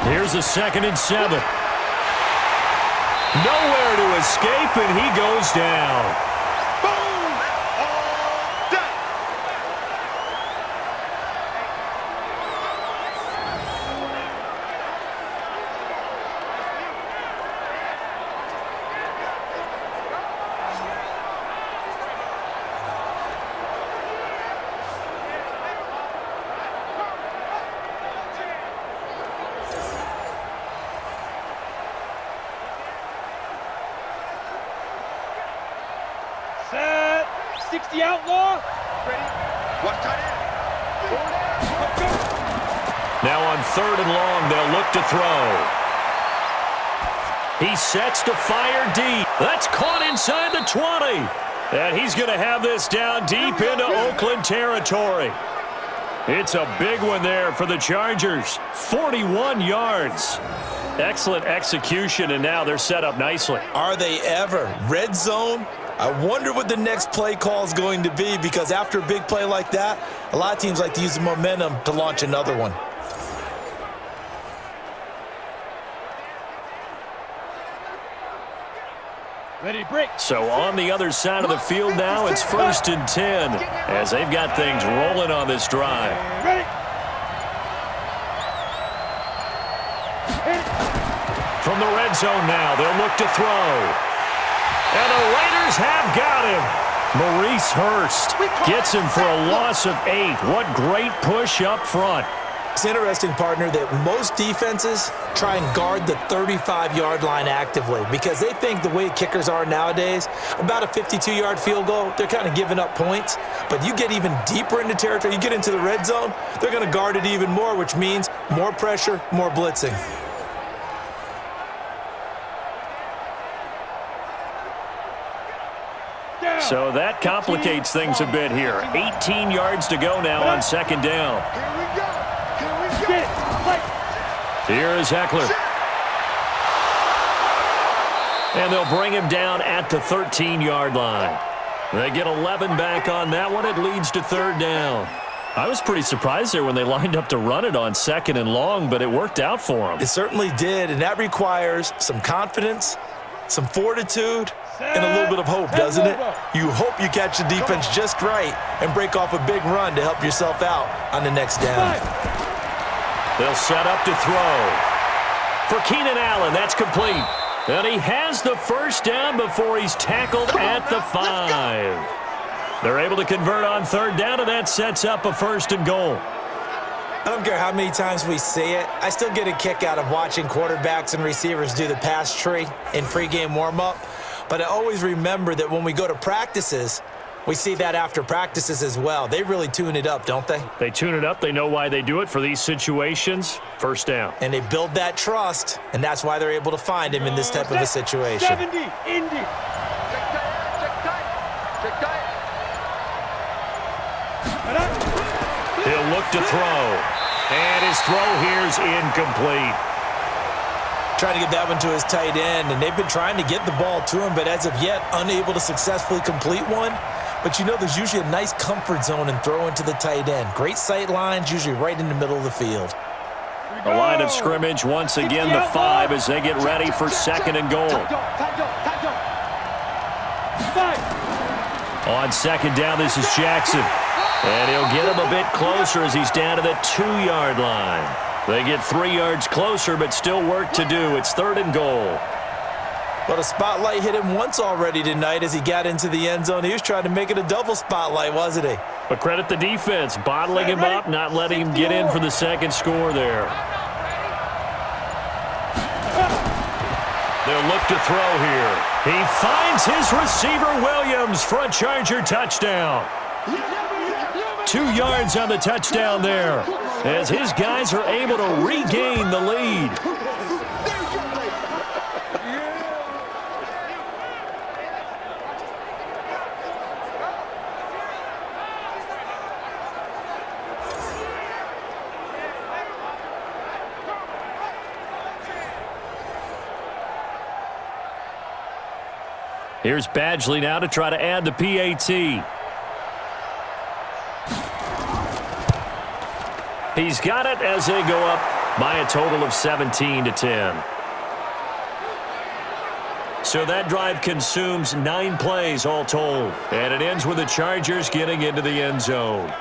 Here's a 2nd and 7. Nowhere to escape, and he goes down. Set. 60 outlaw. Ready. One tight end. Now on 3rd and long, they'll look to throw. He sets to fire deep. That's caught inside the 20. And he's going to have this down deep into Oakland territory. It's a big one there for the Chargers. 41 yards. Excellent execution, and now they're set up nicely. Are they ever? Red zone? I wonder what the next play call is going to be, because after a big play like that, a lot of teams like to use the momentum to launch another one. Ready, break. So on the other side of the field now, it's 1st and 10 as they've got things rolling on this drive. Ready. From the red zone now, they'll look to throw. And the Raiders have got him. Maurice Hurst gets him for a loss of 8. What great push up front. It's interesting, partner, that most defenses try and guard the 35-yard line actively because they think the way kickers are nowadays, about a 52-yard field goal, they're kind of giving up points. But you get even deeper into territory, you get into the red zone, they're going to guard it even more, which means more pressure, more blitzing. So that complicates things a bit here. 18 yards to go now on second down. Here is Eckler. And they'll bring him down at the 13-yard line. They get 11 back on that one. It leads to third down. I was pretty surprised there when they lined up to run it on second and long, but it worked out for them. It certainly did, and that requires some confidence, some fortitude, and a little bit of hope, doesn't it? You hope you catch the defense just right and break off a big run to help yourself out on the next down. They'll set up to throw. For Keenan Allen, that's complete. And he has the first down before he's tackled at the 5. They're able to convert on third down, and that sets up a first and goal. I don't care how many times we see it. I still get a kick out of watching quarterbacks and receivers do the pass tree in pregame warm-up. But I always remember that when we go to practices, we see that after practices as well. They really tune it up, don't they? They tune it up. They know why they do it for these situations. First down. And they build that trust, and that's why they're able to find him in this type of a situation. 70, Indy. He'll look to throw. And his throw here's incomplete. Trying to get that one to his tight end, and they've been trying to get the ball to him, but as of yet, unable to successfully complete one. But you know, there's usually a nice comfort zone in throwing to the tight end. Great sight lines, usually right in the middle of the field. The line of scrimmage, once again, the 5 as they get ready for second and goal. On second down, this is Jackson. And he'll get him a bit closer as he's down to the 2-yard line. They get 3 yards closer, but still work to do. It's third and goal. Well, the spotlight hit him once already tonight as he got into the end zone. He was trying to make it a double spotlight, wasn't he? But credit the defense, bottling him up, not letting him get in for the second score there. They'll look to throw here. He finds his receiver, Williams, for a Charger touchdown. 2 yards on the touchdown there as his guys are able to regain the lead. Here's Badgley now to try to add the PAT. He's got it as they go up by a total of 17-10. So that drive consumes 9 plays all told. And it ends with the Chargers getting into the end zone.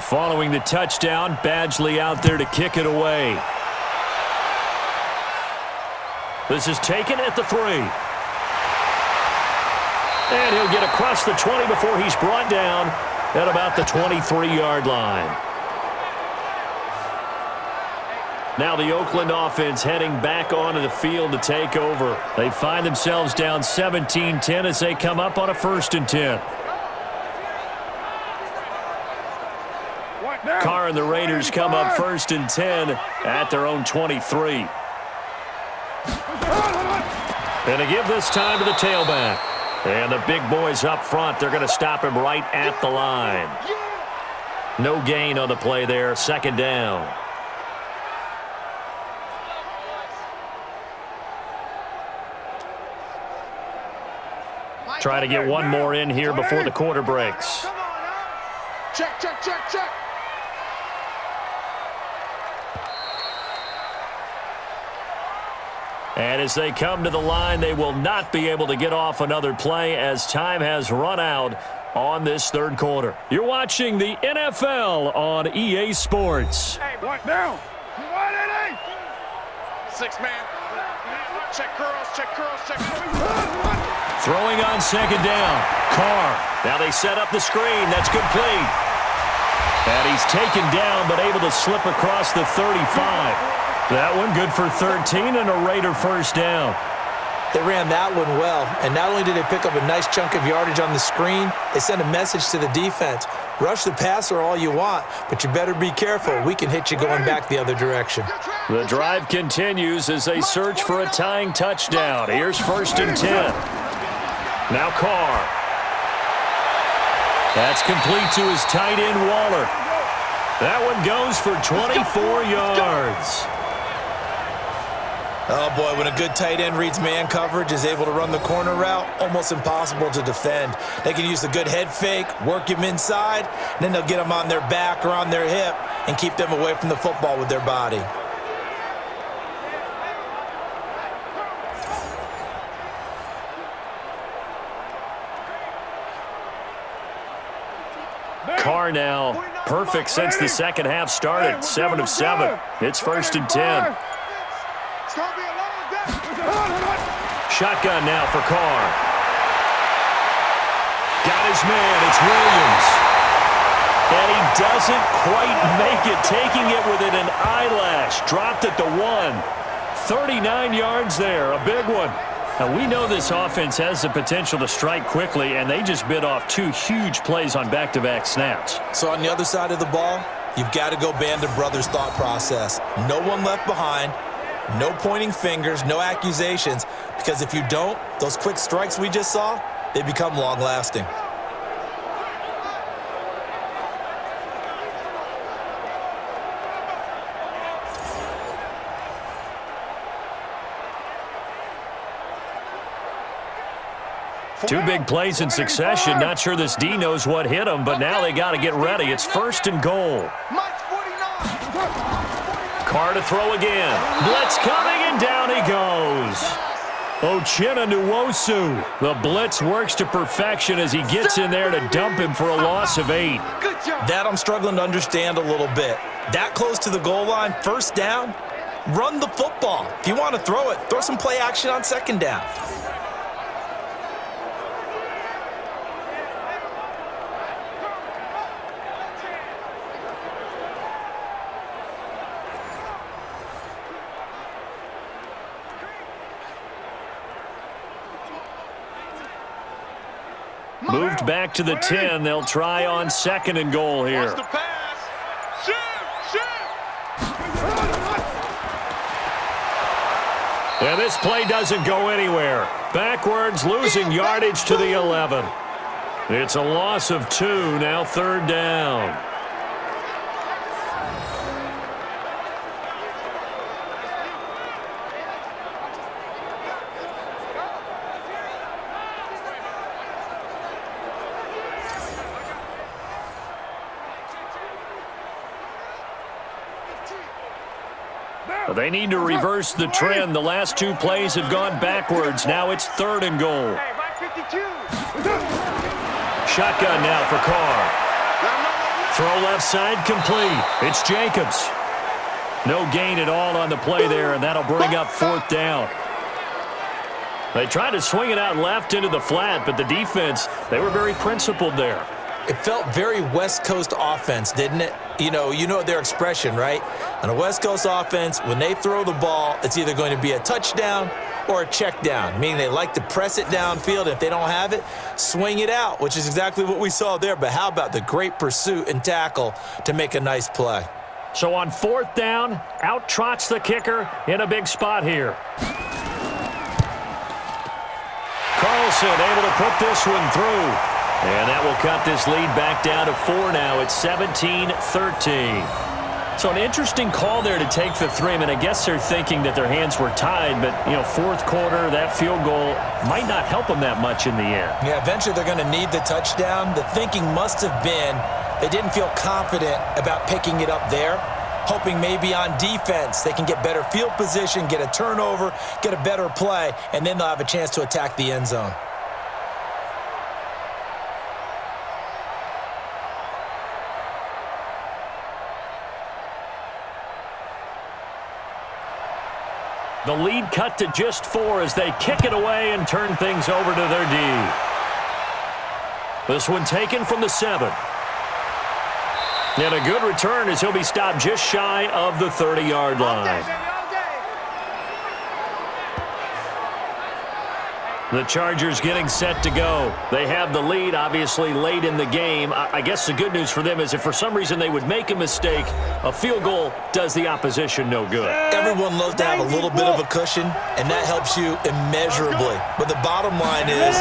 Following the touchdown, Badgley out there to kick it away. This is taken at the 3. And he'll get across the 20 before he's brought down at about the 23-yard line. Now the Oakland offense heading back onto the field to take over. They find themselves down 17-10 as they come up on a 1st and 10. Carr and the Raiders come up 1st and 10 at their own 23. And to give this time to the tailback. And the big boys up front, they're going to stop him right at the line. No gain on the play there, 2nd down. Try to get one more in here before the quarter breaks. Check, check, check, check. And as they come to the line, they will not be able to get off another play as time has run out on this third quarter. You're watching the NFL on EA Sports. Hey, one down. 1-8. 6-man. Check curls, check curls, check curls. Throwing on second down. Carr. Now they set up the screen. That's complete. And he's taken down but able to slip across the 35. That one good for 13 and a Raider first down. They ran that one well, and not only did they pick up a nice chunk of yardage on the screen, they sent a message to the defense. Rush the passer all you want, but you better be careful. We can hit you going back the other direction. The drive continues as they search for a tying touchdown. Here's 1st and 10. Now Carr. That's complete to his tight end, Waller. That one goes for 24 yards. Oh, boy, when a good tight end reads man coverage, is able to run the corner route, almost impossible to defend. They can use a good head fake, work him inside, and then they'll get him on their back or on their hip and keep them away from the football with their body. Carr now perfect since the second half started. 7 of 7. It's 1st and 10. Shotgun now for Carr. Got his man. It's Williams. And he doesn't quite make it, taking it within an eyelash. Dropped at the 1. 39 yards there, a big one. Now, we know this offense has the potential to strike quickly, and they just bit off 2 huge plays on back-to-back snaps. So on the other side of the ball, you've got to go Band of Brothers thought process. No one left behind, no pointing fingers, no accusations, because if you don't, those quick strikes we just saw, they become long-lasting. Two big plays in succession. Not sure this D knows what hit him, but now they got to get ready. It's 1st and goal. Carr to throw again. Blitz coming, and down he goes. Uchenna Nwosu. The blitz works to perfection as he gets in there to dump him for a loss of 8. That I'm struggling to understand a little bit. That close to the goal line, 1st down, run the football. If you want to throw it, throw some play action on 2nd down. Moved back to the 10. They'll try on 2nd and goal here. And this play doesn't go anywhere. Backwards, losing yardage to the 11. It's a loss of 2, now 3rd down. They need to reverse the trend. The last 2 plays have gone backwards. Now it's 3rd and goal. Shotgun now for Carr. Throw left side complete. It's Jacobs. No gain at all on the play there, and that'll bring up 4th down. They tried to swing it out left into the flat, but the defense, they were very principled there. It felt very West Coast offense, didn't it? You know their expression, right? On a West Coast offense, when they throw the ball, it's either going to be a touchdown or a check down, meaning they like to press it downfield. If they don't have it, swing it out, which is exactly what we saw there. But how about the great pursuit and tackle to make a nice play? So on 4th down, out trots the kicker in a big spot here. Carlson able to put this one through. And that will cut this lead back down to 4 now. It's 17-13. So an interesting call there to take the 3. I mean, I guess they're thinking that their hands were tied, but, 4th quarter, that field goal might not help them that much in the end. Yeah, eventually they're going to need the touchdown. The thinking must have been they didn't feel confident about picking it up there. hoping maybe on defense they can get better field position, get a turnover, get a better play, and then they'll have a chance to attack the end zone. The lead cut to just 4 as they kick it away and turn things over to their D. This one taken from the 7. And a good return as he'll be stopped just shy of the 30-yard line. The Chargers getting set to go. They have the lead, obviously, late in the game. I guess the good news for them is if for some reason they would make a mistake, a field goal does the opposition no good. Everyone loves to have a little bit of a cushion, and that helps you immeasurably. But the bottom line is,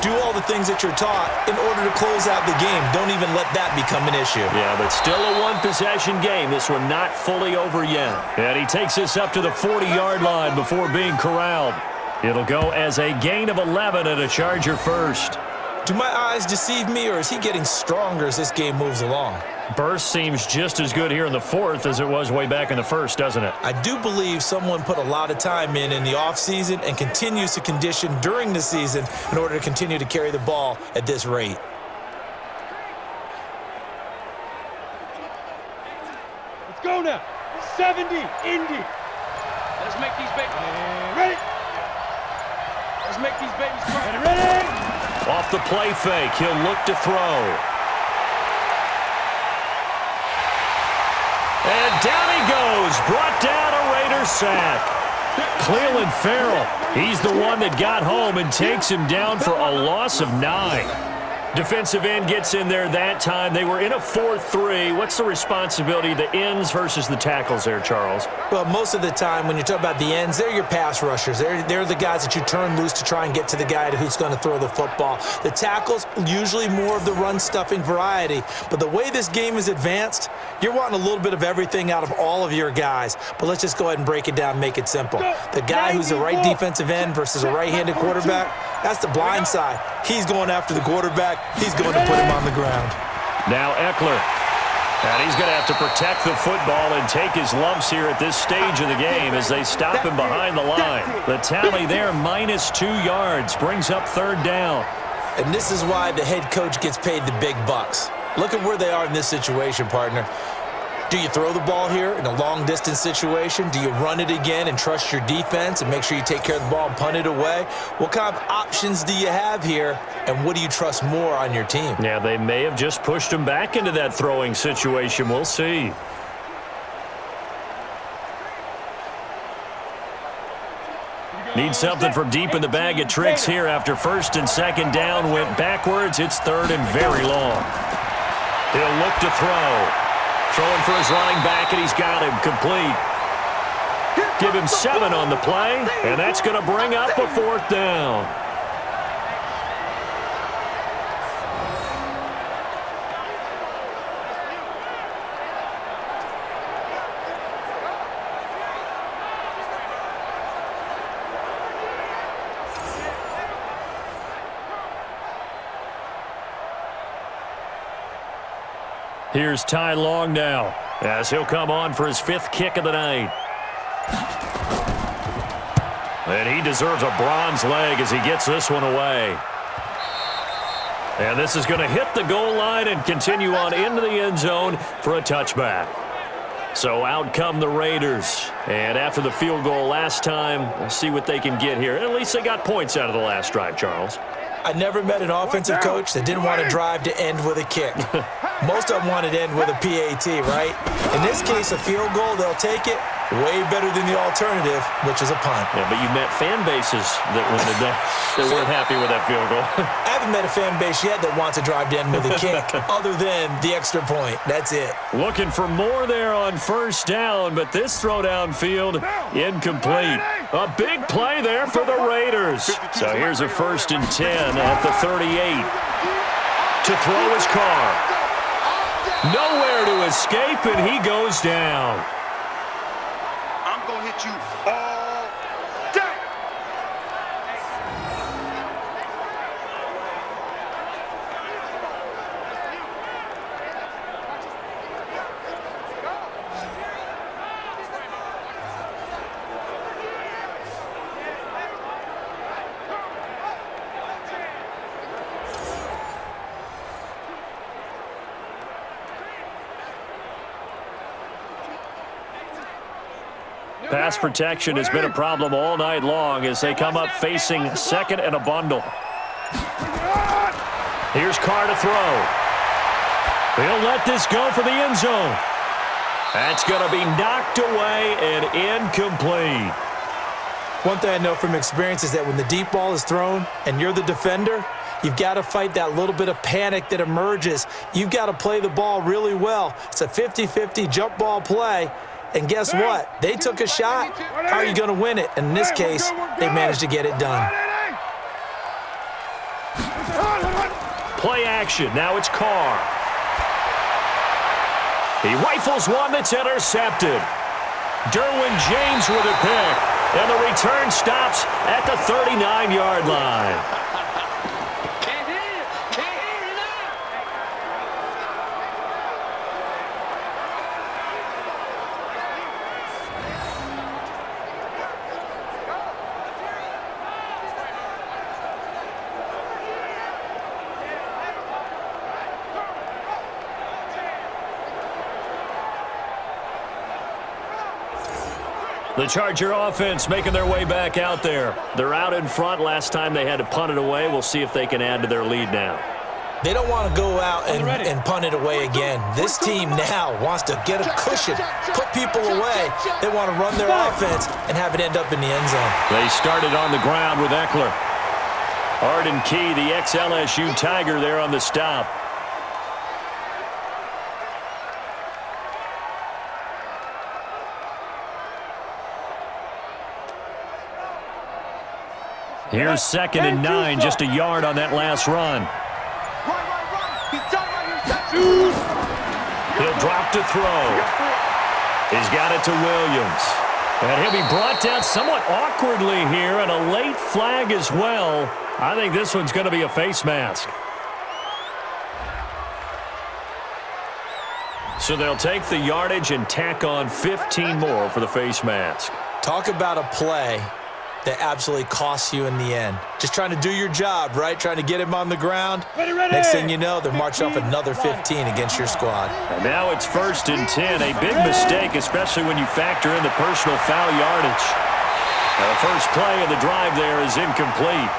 do all the things that you're taught in order to close out the game. Don't even let that become an issue. Yeah, but still a one-possession game. This one not fully over yet. And he takes this up to the 40-yard line before being corralled. It'll go as a gain of 11 and a Charger first. Do my eyes deceive me, or is he getting stronger as this game moves along? Burst seems just as good here in the 4th as it was way back in the 1st, doesn't it? I do believe someone put a lot of time in the offseason and continues to condition during the season in order to continue to carry the ball at this rate. Let's go now. 70, Indy. Let's make these babies. Ready? Let's make these babies cry. Ready? Off the play fake, he'll look to throw. And down he goes, brought down a Raiders sack. Cleveland Farrell, he's the one that got home and takes him down for a loss of 9. Defensive end gets in there that time. They were in a 4-3. What's the responsibility of the ends versus the tackles there, Charles? Well, most of the time when you talk about the ends, they're your pass rushers. They're the guys that you turn loose to try and get to the guy who's going to throw the football. The tackles, usually more of the run-stuffing variety. But the way this game is advanced, you're wanting a little bit of everything out of all of your guys. But let's just go ahead and break it down and make it simple. The guy who's the right defensive end versus a right-handed quarterback, that's the blind side. He's going after the quarterback. He's going to put him on the ground. Now Eckler. And he's going to have to protect the football and take his lumps here at this stage of the game as they stop him behind the line. The tally there, -2 yards, brings up 3rd down. And this is why the head coach gets paid the big bucks. Look at where they are in this situation, partner. Do you throw the ball here in a long-distance situation? Do you run it again and trust your defense and make sure you take care of the ball and punt it away? What kind of options do you have here, and what do you trust more on your team? Yeah, they may have just pushed him back into that throwing situation. We'll see. Need something from deep in the bag of tricks here after 1st and 2nd down went backwards. It's 3rd and very long. He'll look to throw. Throwing for his running back, and he's got him complete. Give him 7 on the play, and that's going to bring up a 4th down. Here's Ty Long now, as he'll come on for his 5th kick of the night. And he deserves a bronze leg as he gets this one away. And this is going to hit the goal line and continue on into the end zone for a touchback. So out come the Raiders. And after the field goal last time, we'll see what they can get here. At least they got points out of the last drive, Charles. I never met an offensive coach that didn't want to drive to end with a kick. Most of them wanted to end with a PAT, right? In this case, a field goal, they'll take it. Way better than the alternative, which is a punt. Yeah, but you met fan bases that weren't happy with that field goal. I haven't met a fan base yet that wants to drive to end with a kick other than the extra point. That's it. Looking for more there on 1st down, but this throw downfield incomplete. A big play there for the Raiders. So here's a 1st and 10 at the 38. To throw his car. Nowhere to escape, and he goes down. I'm going to hit you all day. Pass protection has been a problem all night long as they come up facing second and a bundle. Here's Carr to throw. He'll let this go for the end zone. That's going to be knocked away and incomplete. One thing I know from experience is that when the deep ball is thrown and you're the defender, you've got to fight that little bit of panic that emerges. You've got to play the ball really well. It's a 50-50 jump ball play. And guess what? They took a shot. How are you going to win it? And in this case, they managed to get it done. Play action. Now it's Carr. He rifles one that's intercepted. Derwin James with a pick. And the return stops at the 39-yard line. The Charger offense making their way back out there. They're out in front. Last time they had to punt it away. We'll see if they can add to their lead now. They don't want to go out and punt it away again. This team now wants to get a cushion, put people away. They want to run their offense and have it end up in the end zone. They started on the ground with Eckler. Arden Key, the ex-LSU Tiger, there on the stop. Here's 2nd and 9, just a yard on that last run. He'll drop to throw. He's got it to Williams. And he'll be brought down somewhat awkwardly here, and a late flag as well. I think this one's going to be a face mask. So they'll take the yardage and tack on 15 more for the face mask. Talk about a play that absolutely costs you in the end. Just trying to do your job, right? Trying to get him on the ground. Next thing you know, they're marching off another 15 against your squad. And now it's 1st and 10. A big mistake, especially when you factor in the personal foul yardage. Now the first play of the drive there is incomplete.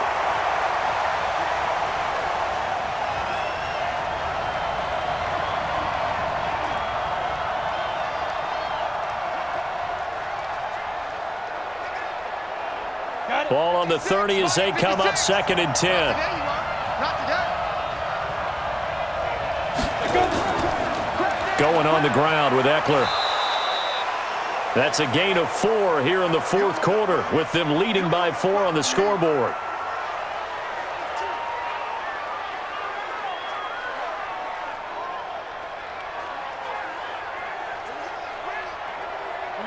Ball on the 30 as they come up 2nd and 10. Going on the ground with Eckler. That's a gain of 4 here in the 4th quarter, with them leading by 4 on the scoreboard.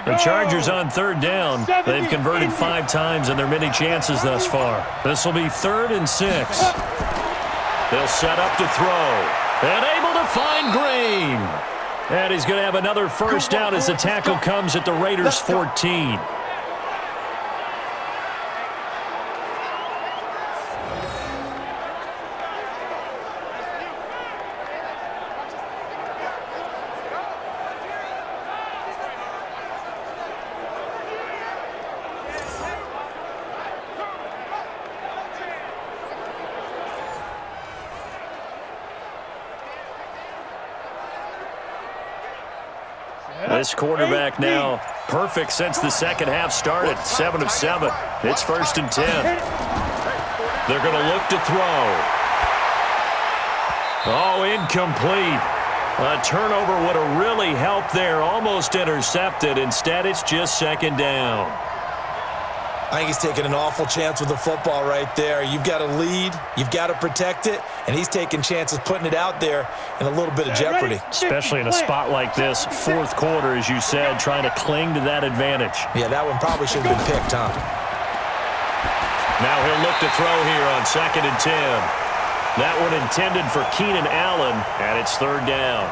The Chargers on 3rd down. They've converted 5 times in their many chances thus far. This will be 3rd and 6. They'll set up to throw. And able to find Green. And he's going to have another first down as the tackle comes at the Raiders' 14. This quarterback now perfect since the second half started. 7 of 7. It's 1st and 10. They're going to look to throw. Oh, incomplete. A turnover would have really helped there. Almost intercepted. Instead, it's just 2nd down. I think he's taking an awful chance with the football right there. You've got to lead. You've got to protect it. And he's taking chances putting it out there in a little bit of jeopardy. Especially in a spot like this, 4th quarter, as you said, trying to cling to that advantage. Yeah, that one probably should have been picked, huh? Now he'll look to throw here on 2nd and 10. That one intended for Keenan Allen, and it's 3rd down.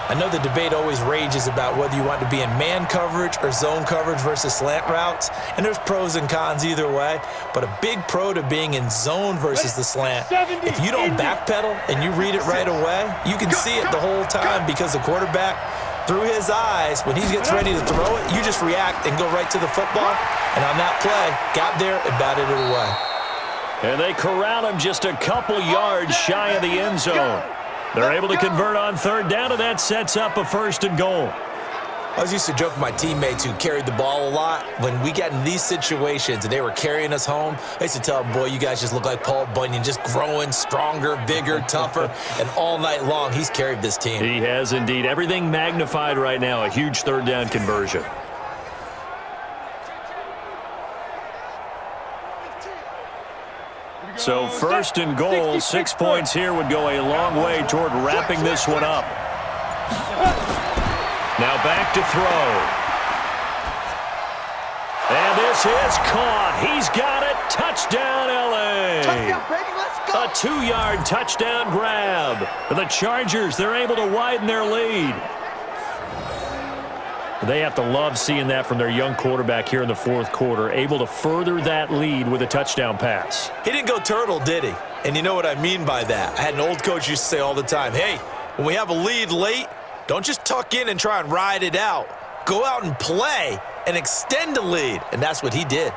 I know the debate always rages about whether you want to be in man coverage or zone coverage versus slant routes, and there's pros and cons either way, but a big pro to being in zone versus the slant. If you don't backpedal and you read it right away, you can see it the whole time because the quarterback through his eyes, when he gets ready to throw it, you just react and go right to the football. And on that play, got there and batted it away. And they corral him just a couple yards shy of the end zone. They're able to convert on third down, and that sets up a 1st and goal. I was used to joke with my teammates who carried the ball a lot. When we got in these situations and they were carrying us home, I used to tell them, boy, you guys just look like Paul Bunyan, just growing stronger, bigger, tougher. And all night long, he's carried this team. He has indeed. Everything magnified right now, a huge third down conversion. So 1st and goal, 6 points here would go a long way toward wrapping this one up. Now back to throw. And this is caught. He's got it. Touchdown, L.A. Touchdown, baby, let's go. A 2-yard touchdown grab. The Chargers, they're able to widen their lead. They have to love seeing that from their young quarterback here in the 4th quarter, able to further that lead with a touchdown pass. He didn't go turtle, did he? And you know what I mean by that. I had an old coach used to say all the time, hey, when we have a lead late, don't just tuck in and try and ride it out. Go out and play and extend the lead. And that's what he did.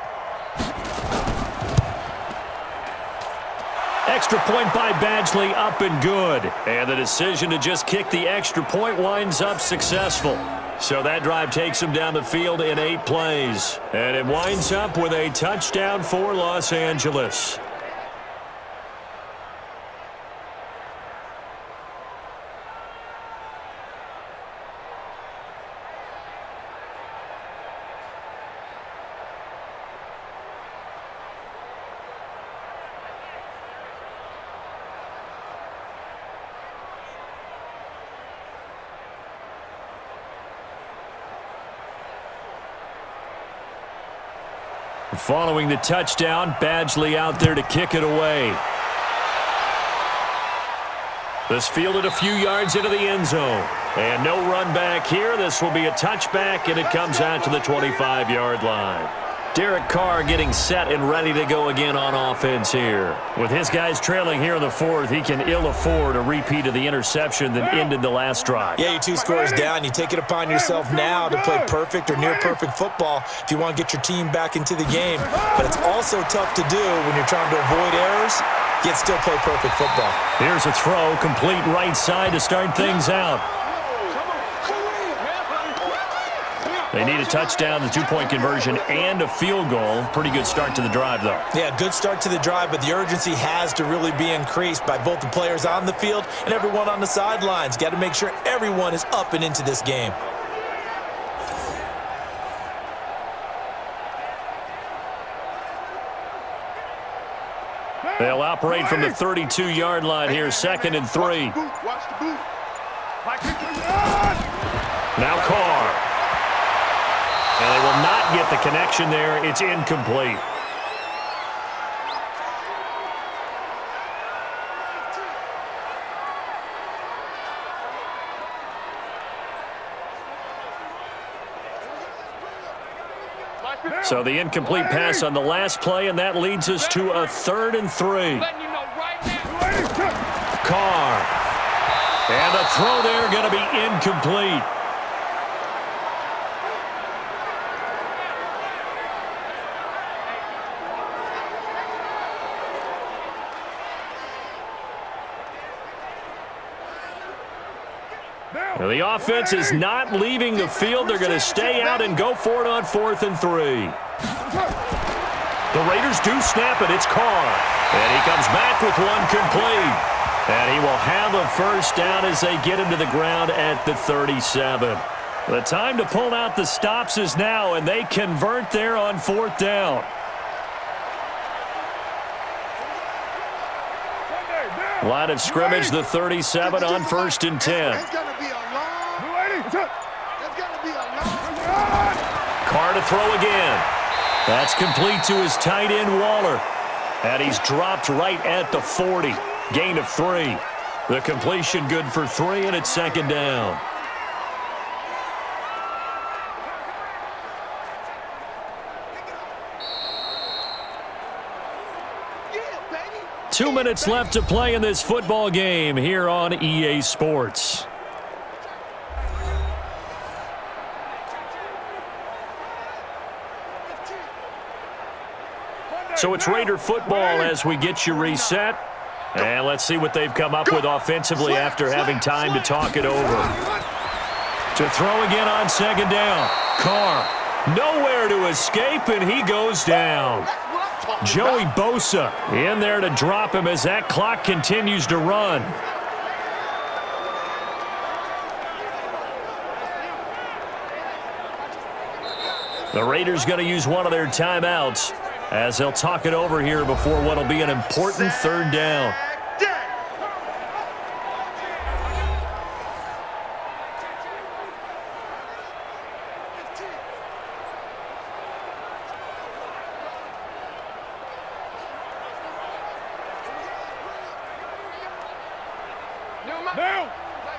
Extra point by Badgley, up and good. And the decision to just kick the extra point winds up successful. So that drive takes him down the field in 8 plays. And it winds up with a touchdown for Los Angeles. Following the touchdown, Badgley out there to kick it away. This fielded a few yards into the end zone. And no run back here. This will be a touchback, and it comes out to the 25-yard line. Derek Carr getting set and ready to go again on offense here. With his guys trailing here in the 4th, he can ill afford a repeat of the interception that ended the last drive. Yeah, you're 2 scores down. You take it upon yourself now to play perfect or near-perfect football if you want to get your team back into the game. But it's also tough to do when you're trying to avoid errors, yet still play perfect football. Here's a throw, complete right side to start things out. They need a touchdown, the 2-point conversion, and a field goal. Pretty good start to the drive, though. Yeah, good start to the drive, but the urgency has to really be increased by both the players on the field and everyone on the sidelines. Got to make sure everyone is up and into this game. They'll operate from the 32-yard line here, 2nd and 3. Watch the boot. Now Carr. And they will not get the connection there. It's incomplete. So the incomplete pass on the last play, and that leads us to a 3rd and 3. Carr. And the throw there going to be incomplete. Now the offense is not leaving the field. They're going to stay out and go for it on 4th and 3. The Raiders do snap it. It's Carr. And he comes back with one complete. And he will have a 1st down as they get him to the ground at the 37. The time to pull out the stops is now, and they convert there on 4th down. Line of scrimmage, the 37 on 1st and 10. Carr to throw again. That's complete to his tight end, Waller. And he's dropped right at the 40. Gain of 3. The completion good for 3, and it's 2nd down. Yeah, baby. 2 minutes left to play in this football game here on EA Sports. So it's Raider football as we get you reset. And let's see what they've come up with offensively after having time to talk it over. To throw again on second down. Carr, nowhere to escape, and he goes down. Joey Bosa in there to drop him as that clock continues to run. The Raiders going to use one of their timeouts as they'll talk it over here before what will be an important third down. Now!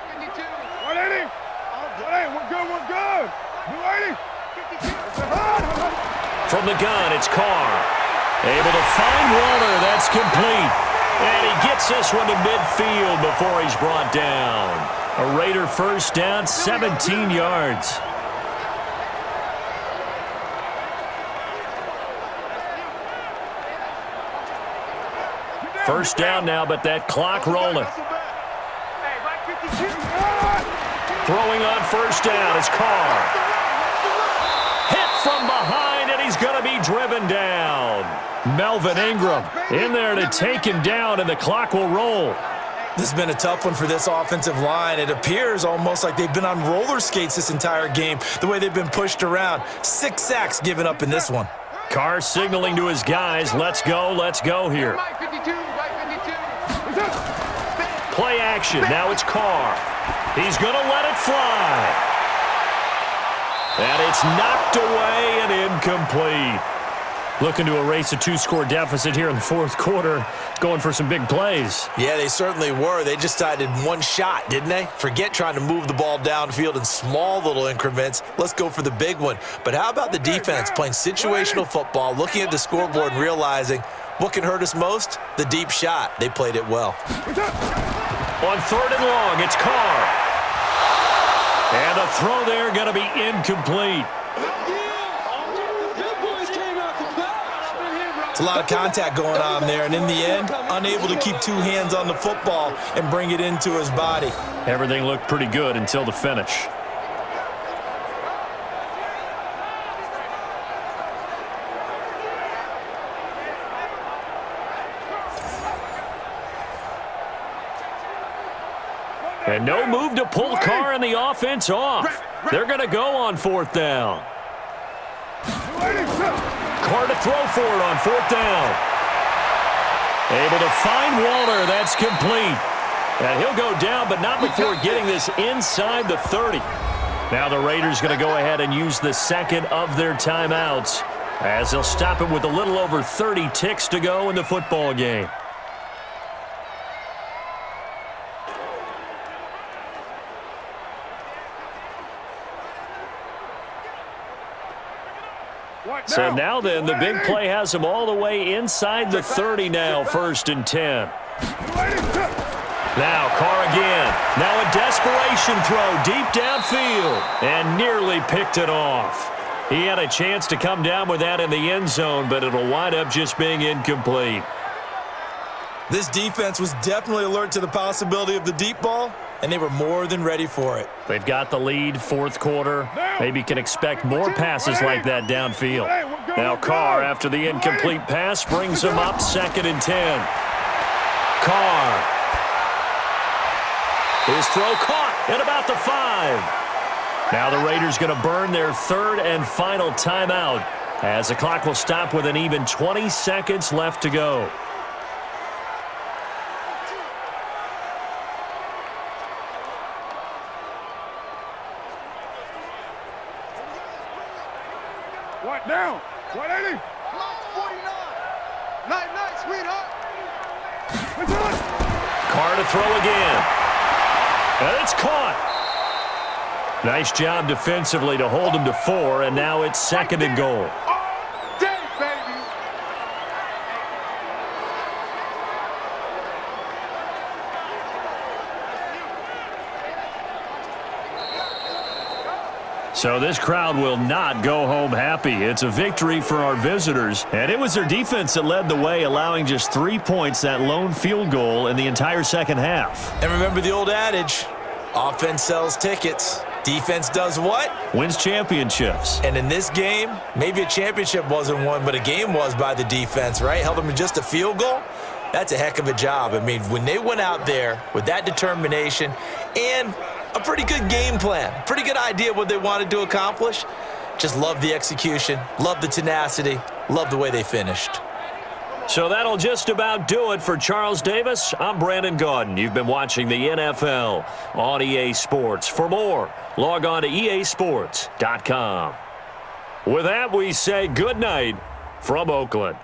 180! 180! We're good, we're good! 280! From the gun, it's Carr. Able to find Waller. That's complete. And he gets this one to midfield before he's brought down. A Raider first down, 17 yards. First down now, but that clock rolling. Throwing on first down is Carr. Hit from behind, and he's going to be driven down. Melvin Ingram in there to take him down, and the clock will roll. This has been a tough one for this offensive line. It appears almost like they've been on roller skates this entire game, the way they've been pushed around. 6 sacks given up in this one. Carr signaling to his guys, let's go here. Play action, now it's Carr. He's going to let it fly. And it's knocked away and incomplete. Looking to erase a 2-score deficit here in the fourth quarter. Going for some big plays. Yeah, they certainly were. They just decided one shot, didn't they? Forget trying to move the ball downfield in small little increments. Let's go for the big one. But how about the defense playing situational football, looking at the scoreboard and realizing what can hurt us most? The deep shot. They played it well. On third and long, it's Carr. And the throw there going to be incomplete. It's a lot of contact going on there, and in the end, unable to keep 2 hands on the football and bring it into his body. Everything looked pretty good until the finish. And no move to pull Carr and the offense off. They're going to go on fourth down. Carr to throw for it on fourth down. Able to find Waller. That's complete. And he'll go down, but not before getting this inside the 30. Now the Raiders going to go ahead and use the second of their timeouts as they'll stop it with a little over 30 ticks to go in the football game. So now then, the big play has them all the way inside the 30 now, 1st and 10. Now Carr again. Now a desperation throw deep downfield and nearly picked it off. He had a chance to come down with that in the end zone, but it'll wind up just being incomplete. This defense was definitely alert to the possibility of the deep ball, and they were more than ready for it. They've got the lead, fourth quarter. Maybe can expect more passes like that downfield. Now Carr, after the incomplete pass, brings him up 2nd and 10. Carr. His throw caught at about the 5. Now the Raiders going to burn their 3rd and final timeout as the clock will stop with an even 20 seconds left to go. What now? 180? 49. Night, sweetheart. Carr to throw again. And it's caught. Nice job defensively to hold him to 4, and now it's 2nd and goal. All day, baby. So this crowd will not go home happy. It's a victory for our visitors. And it was their defense that led the way, allowing just 3 points, that lone field goal in the entire second half. And remember the old adage, offense sells tickets. Defense does what? Wins championships. And in this game, maybe a championship wasn't won, but a game was by the defense, right? Held them to just a field goal. That's a heck of a job. I mean, when they went out there with that determination and a pretty good game plan, pretty good idea what they wanted to accomplish, just love the execution, love the tenacity, love the way they finished. So that'll just about do it for Charles Davis. I'm Brandon Gaudin. You've been watching the NFL on EA Sports. For more, log on to easports.com. With that, we say good night from Oakland.